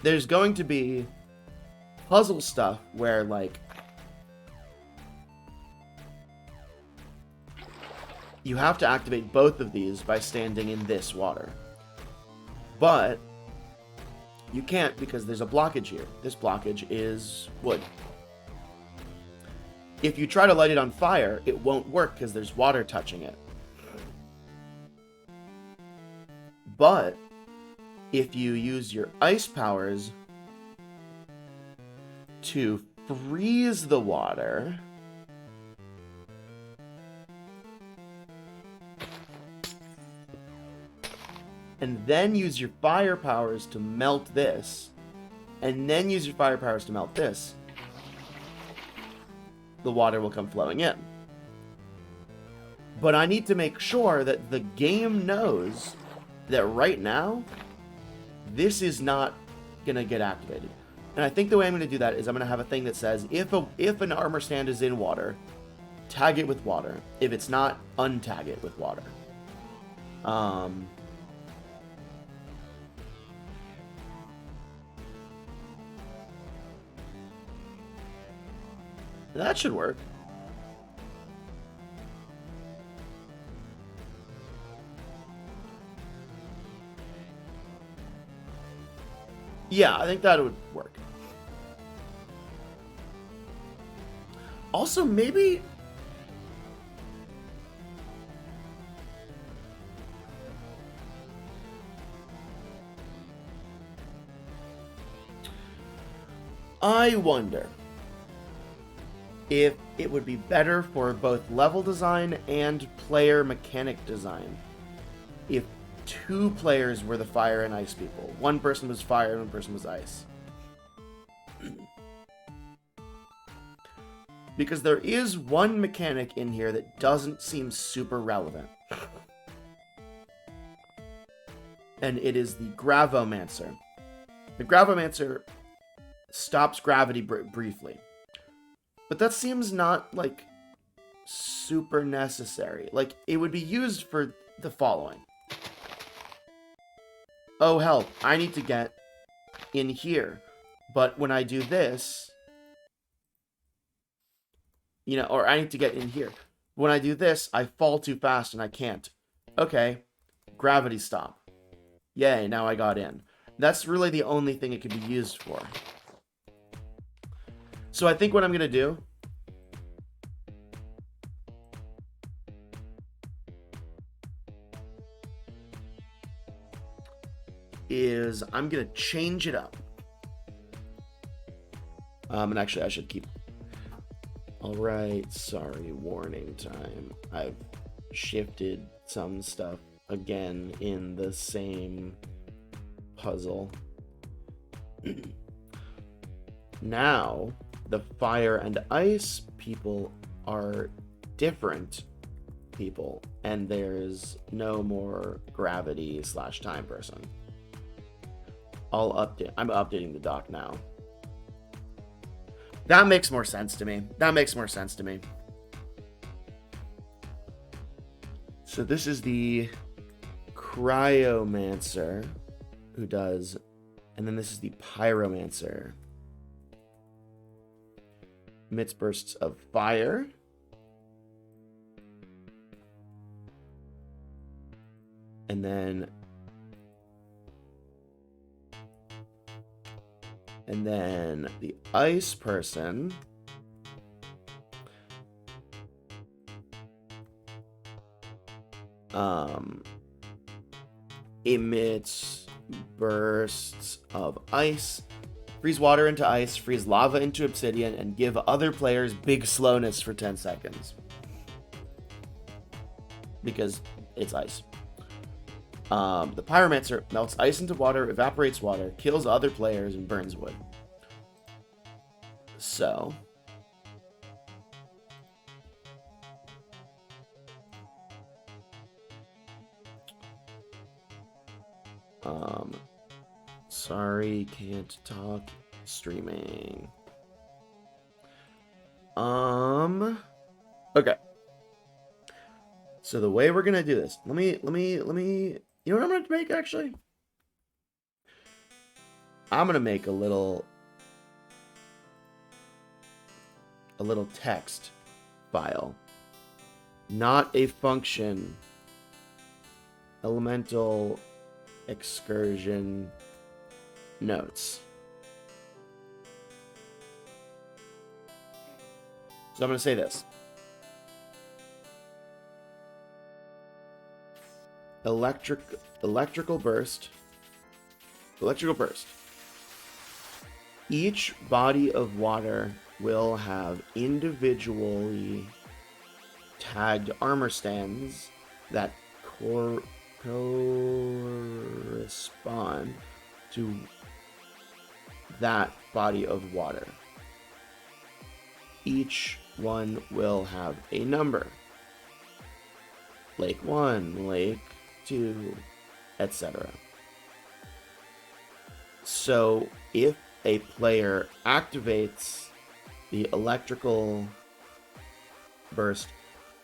There's going to be puzzle stuff where, like, you have to activate both of these by standing in this water. But you can't because there's a blockage here. This blockage is wood. If you try to light it on fire, it won't work because there's water touching it. But if you use your ice powers to freeze the water, and then use your fire powers to melt this, and then use your fire powers to melt this, the water will come flowing in. But I need to make sure that the game knows that right now, this is not going to get activated. And I think the way I'm going to do that is I'm going to have a thing that says, if an armor stand is in water, tag it with water. If it's not, untag it with water. That should work. Yeah, I think that would work. Also, maybe... I wonder if it would be better for both level design and player mechanic design if two players were the fire and ice people. One person was fire and one person was ice. Because there is one mechanic in here that doesn't seem super relevant. And it is the Gravomancer. The Gravomancer stops gravity briefly. But that seems not, like, super necessary. Like, it would be used for the following. Oh, help. I need to get in here. But when I do this... You know, or I need to get in here. When I do this, I fall too fast and I can't. Okay. Gravity stop. Yay, now I got in. That's really the only thing it could be used for. So I think what I'm going to do is I'm going to change it up. And actually, I should keep... Alright, sorry, warning time. I've shifted some stuff again in the same puzzle. Now, the fire and ice people are different people, and there's no more gravity / time person. I'm updating the doc now. That makes more sense to me. So this is the Cryomancer who does, and then this is the Pyromancer. Emits bursts of fire. And then the ice person emits bursts of ice, freeze water into ice, freeze lava into obsidian, and give other players big slowness for 10 seconds. Because it's ice. The Pyromancer melts ice into water, evaporates water, kills other players, and burns wood. So... sorry, can't talk. Streaming. Okay. So the way we're gonna do this, let me, you know what I'm gonna make, actually? I'm gonna make a little text file. Not a function. Elemental excursion notes. So I'm gonna say this. Electrical burst. Each body of water will have individually tagged armor stands that correspond to that body of water. Each one will have a number. Lake 1, Lake 2, etc. So if a player activates the electrical burst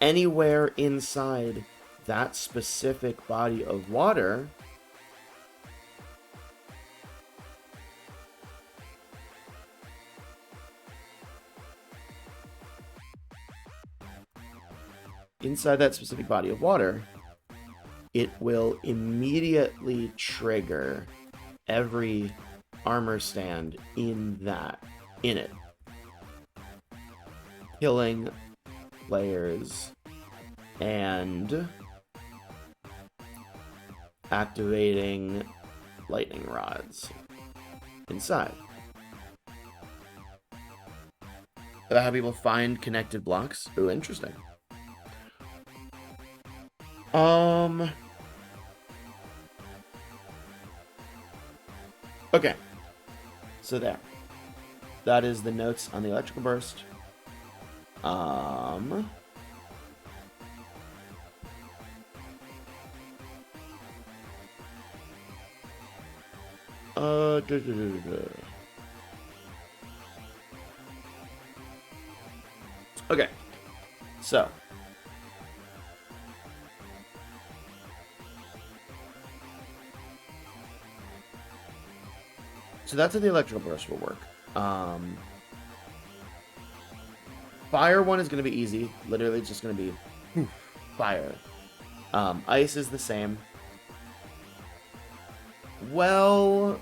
anywhere inside that specific body of water, it will immediately trigger every armor stand in it, killing players and activating lightning rods inside. About how people find connected blocks? Ooh, interesting. Okay. So there. That is the notes on the electrical burst. Da, da, da, da. Okay. So that's how the electrical burst will work. Fire one is going to be easy. Literally, it's just going to be fire. Ice is the same. Well,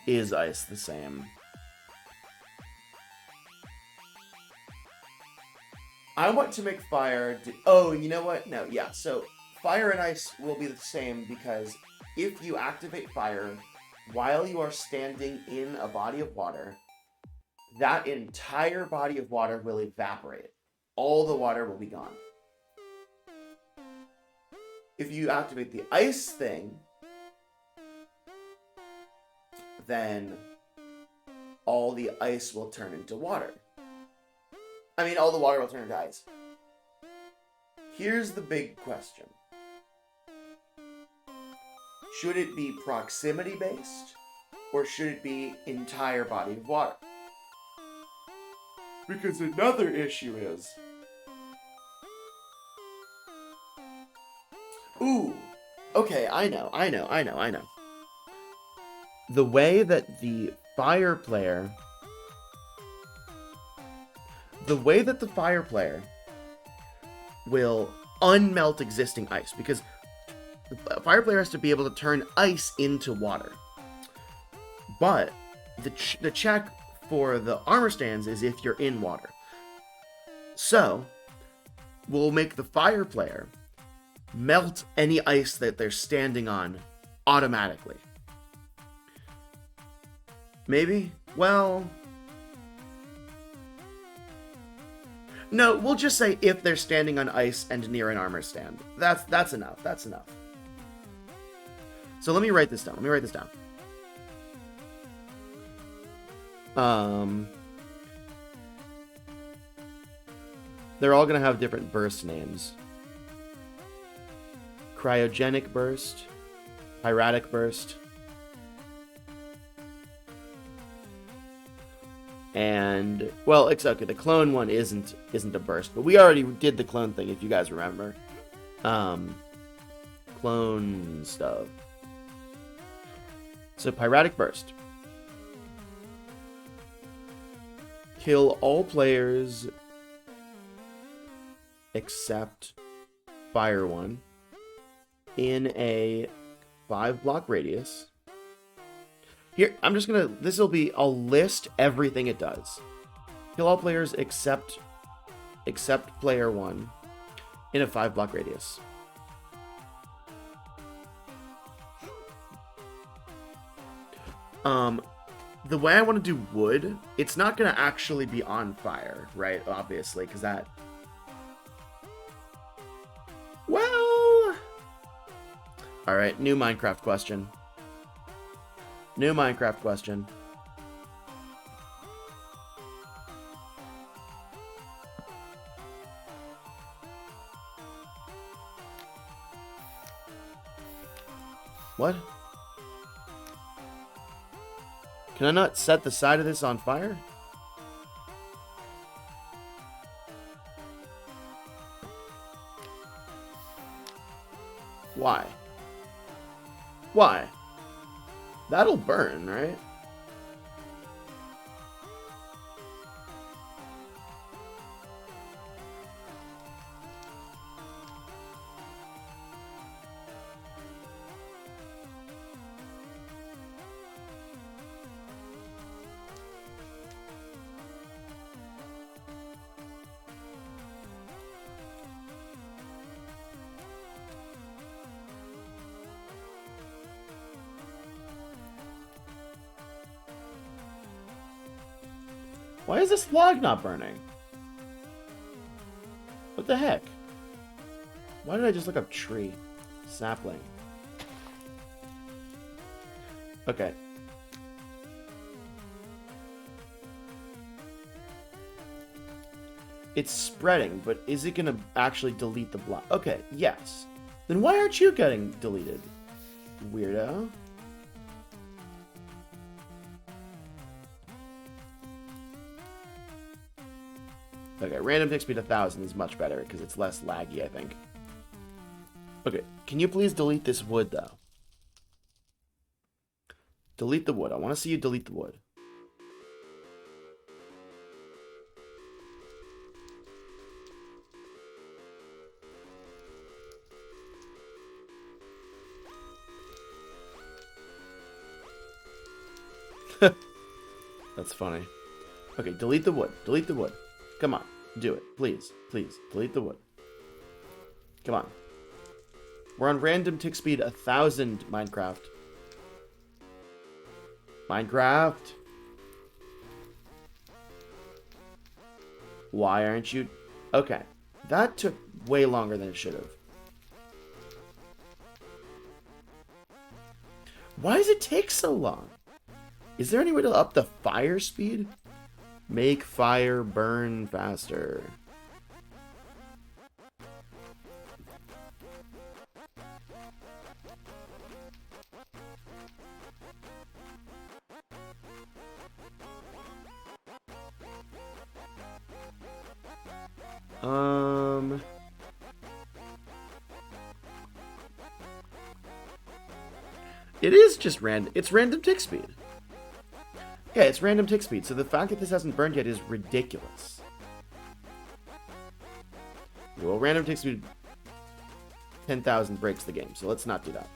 is ice the same? I want to make fire... Oh, you know what? No, yeah. So fire and ice will be the same because if you activate fire while you are standing in a body of water, that entire body of water will evaporate. All the water will be gone. If you activate the ice thing, then all the ice will turn into water. I mean, all the water will turn into ice. Here's the big question. Should it be proximity-based, or should it be entire body of water? Because another issue is... Ooh, okay, I know. The way that the fire player will unmelt existing ice, because the fire player has to be able to turn ice into water. But the check for the armor stands is if you're in water. So we'll make the fire player melt any ice that they're standing on automatically. Maybe? Well... No, we'll just say if they're standing on ice and near an armor stand. That's enough. That's enough. So let me write this down. They're all going to have different burst names. Cryogenic burst, pyratic burst, and well, it's okay. The clone one isn't a burst, but we already did the clone thing, if you guys remember. Clone stuff. So pyratic burst. Kill all players except fire one in a 5-block radius. Here, I'm just gonna... I'll list everything it does. Kill all players except player one in a 5-block radius. The way I want to do wood, it's not gonna actually be on fire, right? Obviously, because that... Well... Alright, new Minecraft question. What? Can I not set the side of this on fire? Why? Why? That'll burn, right? Why is this log not burning? What the heck? Why did I just look up tree? Sapling. Okay. It's spreading, but is it going to actually delete the block? Okay, yes. Then why aren't you getting deleted? Weirdo. Okay, random tick speed 1000 is much better because it's less laggy, I think. Okay, can you please delete this wood, though? Delete the wood. I want to see you delete the wood. That's funny. Okay, delete the wood. Delete the wood. Come on. Do it. Please. Please. Delete the wood. Come on. We're on random tick speed 1000, Minecraft. Minecraft. Why aren't you... Okay. That took way longer than it should have. Why does it take so long? Is there any way to up the fire speed? Make fire burn faster. It is just random. It's random tick speed. Yeah, it's random tick speed, so the fact that this hasn't burned yet is ridiculous. Well, random tick speed 10,000 breaks the game, so let's not do that.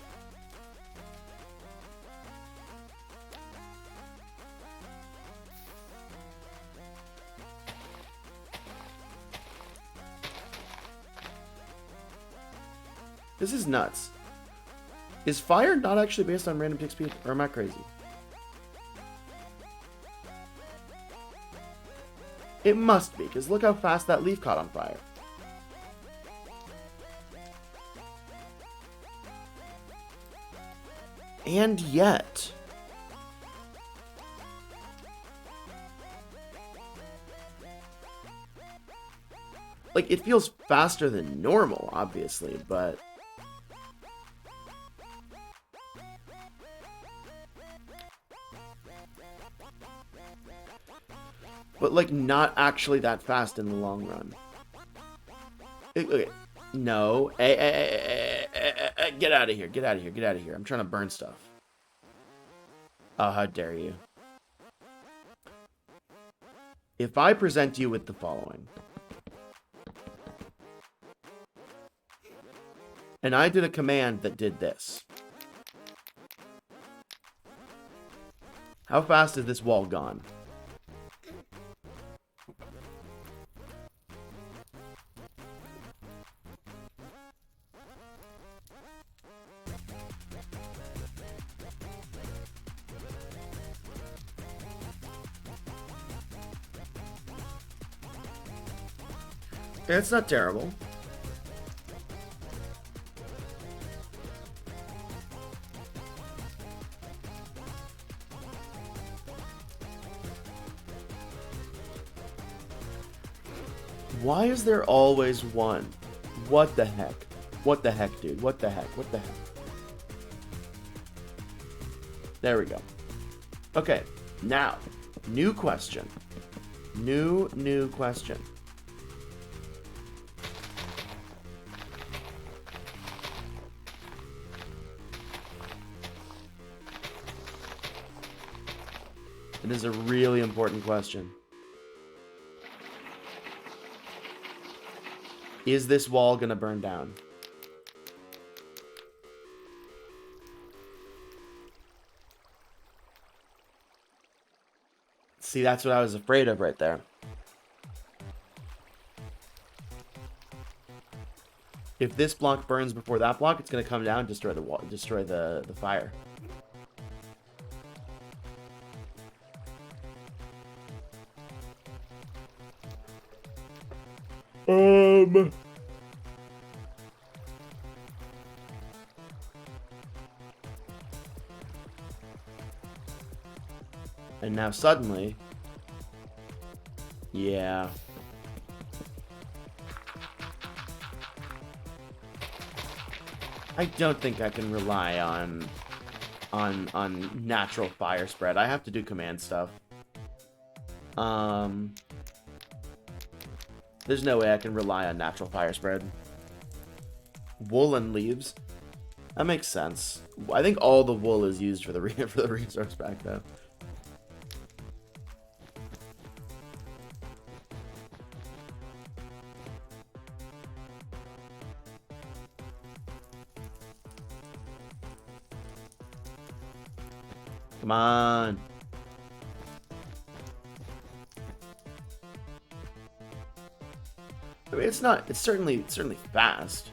This is nuts. Is fire not actually based on random tick speed, or am I crazy? It must be, because look how fast that leaf caught on fire. And yet... like, it feels faster than normal, obviously, but... but, like, not actually that fast in the long run. Okay. No. Get out of here. Get out of here. Get out of here. I'm trying to burn stuff. Oh, how dare you. If I present you with the following. And I did a command that did this. How fast is this wall gone? It's not terrible. Why is there always one? What the heck? What the heck, dude? What the heck? What the heck? There we go. Okay, now, new question. New question. It is a really important question. Is this wall gonna burn down? See, that's what I was afraid of right there. If this block burns before that block, it's gonna come down and destroy the wall, destroy the fire. And now suddenly... Yeah. I don't think I can rely on natural fire spread. I have to do command stuff. There's no way I can rely on natural fire spread. Woolen leaves. That makes sense. I think all the wool is used for the resource pack though. Come on. I mean, it's certainly fast.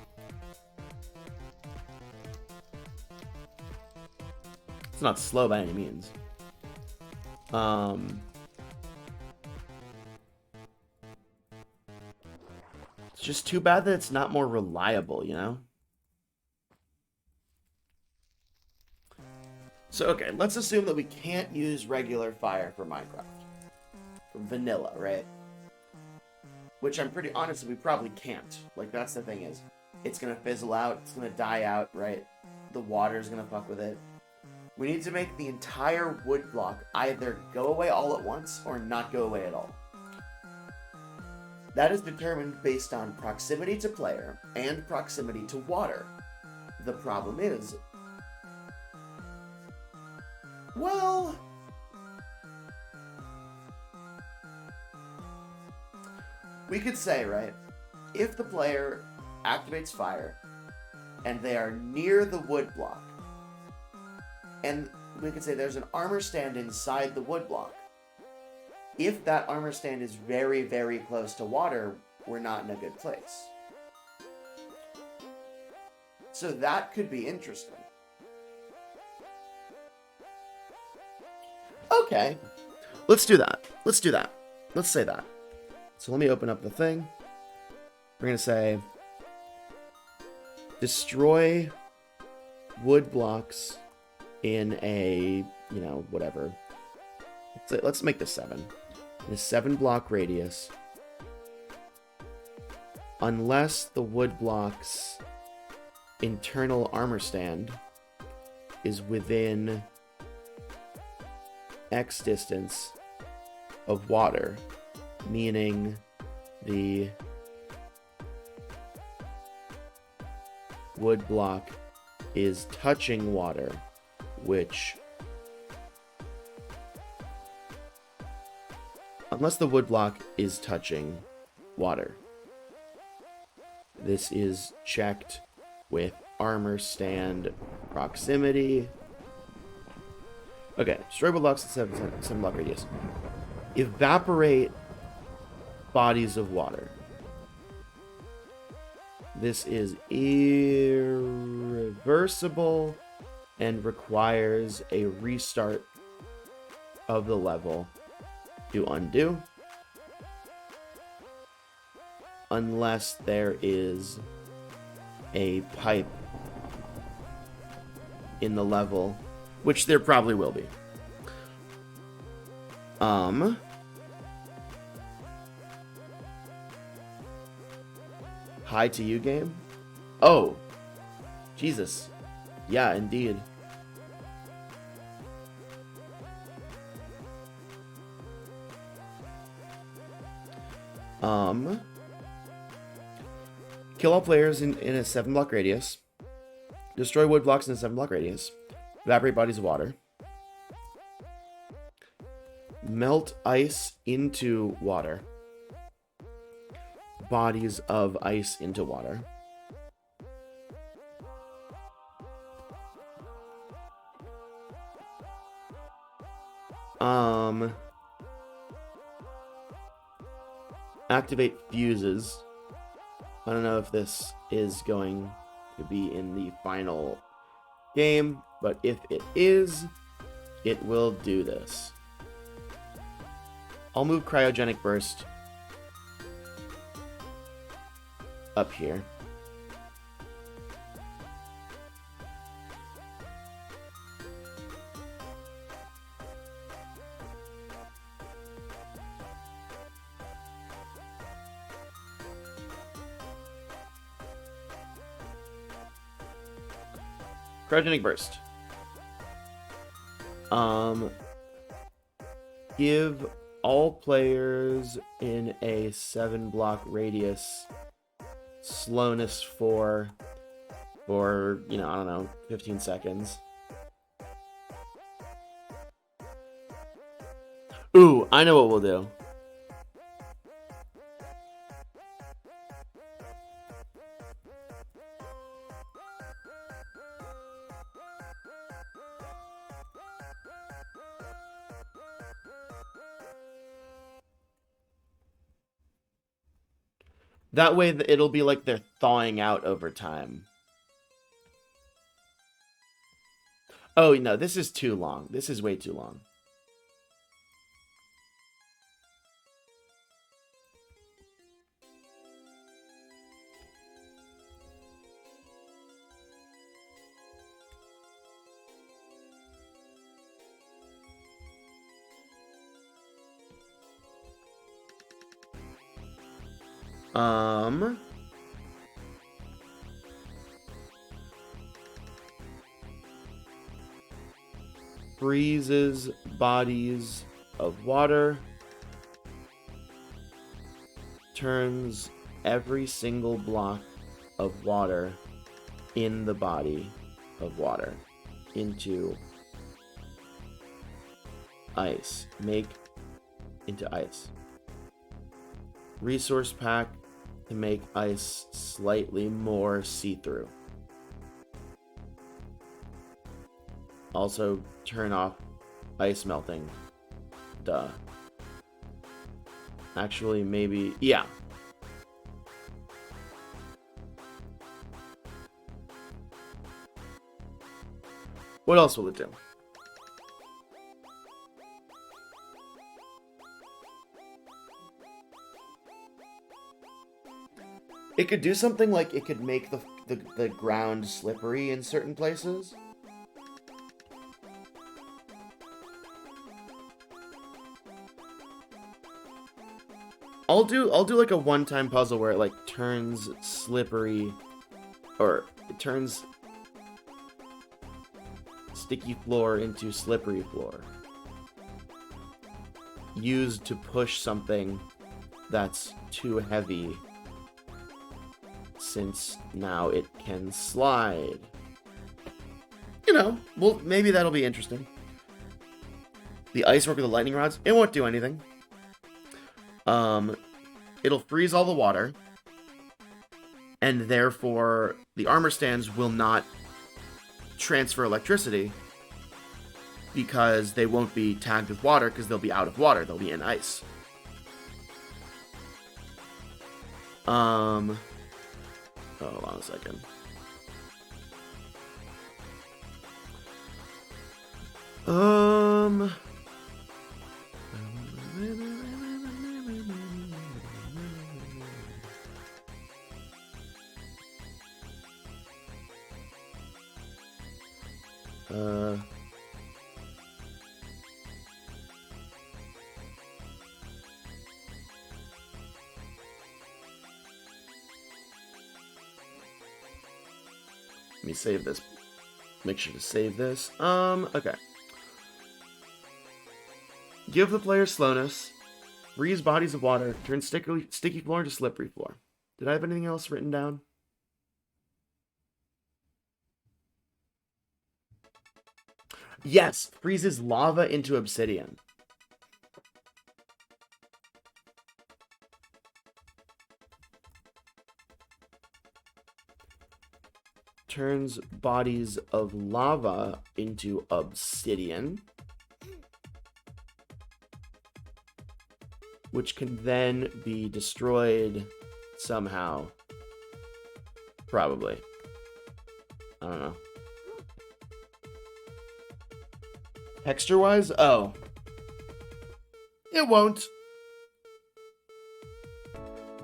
It's not slow by any means. It's just too bad that it's not more reliable, you know? So, okay, let's assume that we can't use regular fire for Minecraft. For vanilla, right? Which I'm pretty honest, we probably can't. Like, that's the thing is, it's gonna fizzle out, it's gonna die out, right? The water's gonna fuck with it. We need to make the entire wood block either go away all at once or not go away at all. That is determined based on proximity to player and proximity to water. The problem is, well, we could say, right, if the player activates fire and they are near the wood block, and we could say there's an armor stand inside the wood block. If that armor stand is very, very close to water, we're not in a good place. So that could be interesting. Okay, let's do that. Let's do that. Let's say that. So let me open up the thing. We're going to say, destroy wood blocks in a, you know, whatever. Let's make this 7. In a 7-block radius. Unless the wood block's internal armor stand is within X distance of water, meaning the wood block is touching water, which, unless the wood block is touching water, this is checked with armor stand proximity. Okay, destroy wood blocks at 7-block radius. Evaporate bodies of water. This is irreversible and requires a restart of the level to undo, unless there is a pipe in the level, which there probably will be. Hi to you, game? Oh, Jesus. Yeah, indeed. Kill all players in a 7-block radius. Destroy wood blocks in a 7-block radius. Evaporate bodies of water. Melt ice into water. Bodies of ice into water. Activate fuses. I don't know if this is going to be in the final game, but if it is, it will do this. I'll move cryogenic burst up here. Cryogenic Burst. Give all players in a 7-block radius slowness 4 for, I don't know, 15 seconds. Ooh, I know what we'll do. That way it'll be like they're thawing out over time. Oh, no, this is too long. This is way too long. Freezes bodies of water. Turns every single block of water in the body of water into ice. Make into ice. Resource pack to make ice slightly more see-through. Also, turn off ice melting. Duh. Actually, maybe... Yeah. What else will it do? It could do something like it could make the ground slippery in certain places. I'll do like a one-time puzzle where it like turns slippery, or it turns sticky floor into slippery floor. Used to push something that's too heavy, since now it can slide. Well, maybe that'll be interesting. The ice work with the lightning rods, it won't do anything. It'll freeze all the water, and therefore the armor stands will not transfer electricity because they won't be tagged with water because they'll be out of water. They'll be in ice. Hold on a second. Let me save this. Make sure to save this. Okay. Give the player slowness. Freeze bodies of water. Turn sticky floor into slippery floor. Did I have anything else written down? Yes, freezes lava into obsidian. Turns bodies of lava into obsidian, which can then be destroyed somehow. Probably. I don't know. Texture-wise? Oh. It won't.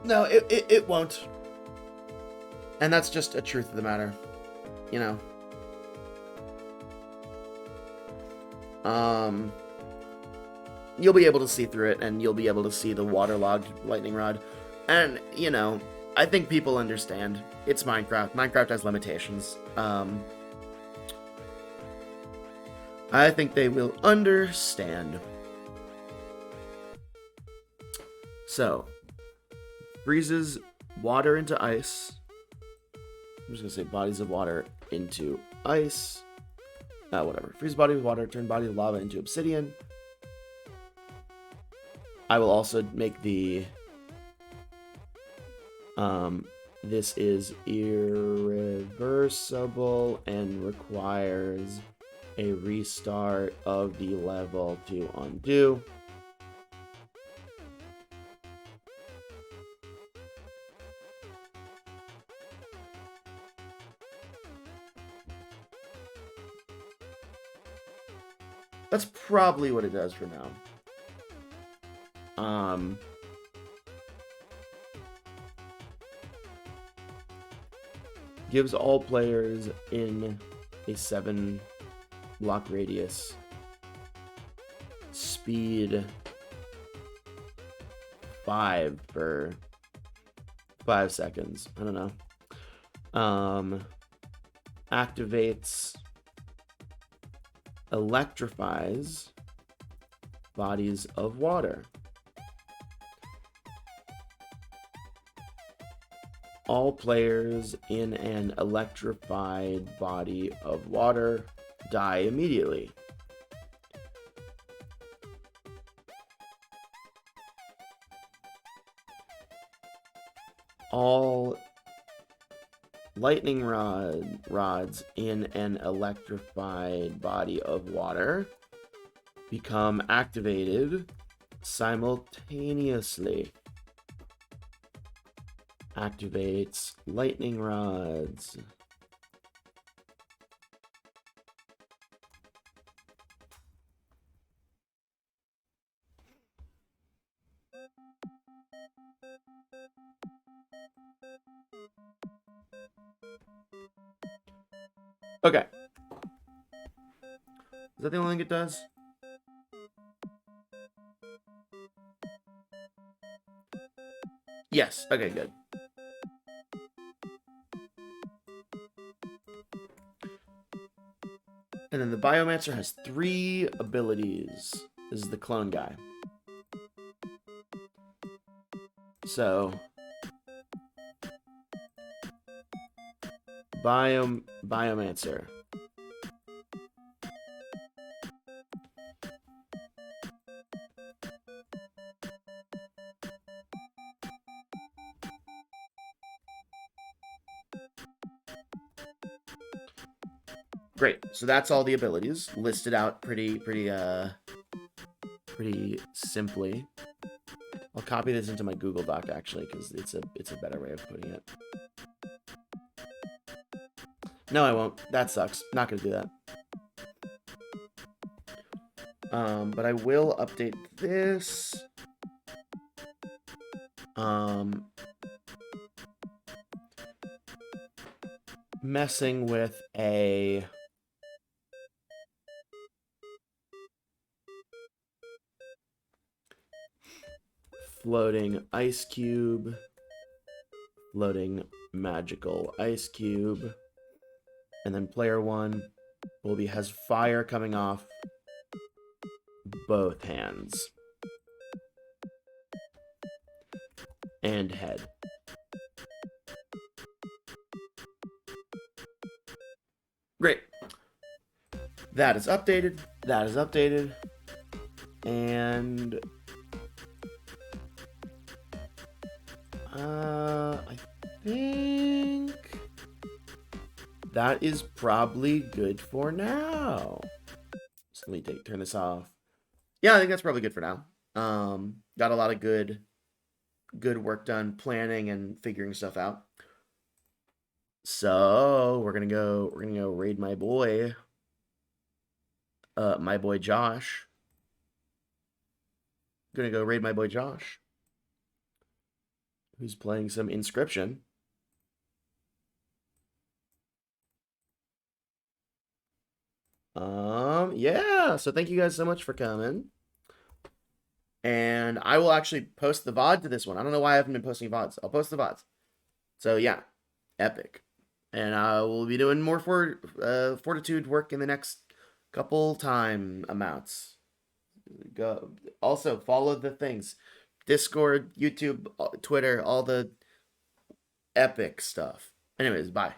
No, it won't. And that's just a truth of the matter. You'll be able to see through it, and you'll be able to see the waterlogged lightning rod. And, I think people understand. It's Minecraft. Minecraft has limitations. I think they will understand. So, freezes water into ice. I'm just going to say bodies of water into ice. Whatever. Freeze body of water, turn body of lava into obsidian. I will also make the... this is irreversible and requires a restart of the level to undo. That's probably what it does for now. Gives all players in a 7-block radius speed 5 for 5 seconds. I don't know. Activates, electrifies bodies of water. All players in an electrified body of water die immediately. All lightning rods in an electrified body of water become activated simultaneously. Activates lightning rods. Okay. Is that the only thing it does? Yes. Okay, good. And then the Biomancer has 3 abilities. This is the clone guy. So, Biomancer. Great. So that's all the abilities listed out pretty simply. I'll copy this into my Google Doc actually because it's a better way of putting it. No, I won't. That sucks. Not gonna do that. But I will update this. Messing with a floating ice cube, floating magical ice cube, and then player 1 has fire coming off both hands and head. Great. That is updated. That is updated. And I think that is probably good for now. So let me turn this off. Yeah, I think that's probably good for now. Got a lot of good work done planning and figuring stuff out. So we're gonna go raid my boy Josh. Gonna go raid my boy Josh, who's playing some Inscription. Yeah, so thank you guys so much for coming. And I will actually post the VOD to this one. I don't know why I haven't been posting VODs. I'll post the VODs. So yeah, epic. And I will be doing more Fortitude work in the next Couple time amounts. Go. Also follow the things. Discord, YouTube, Twitter, all the epic stuff. Anyways, bye.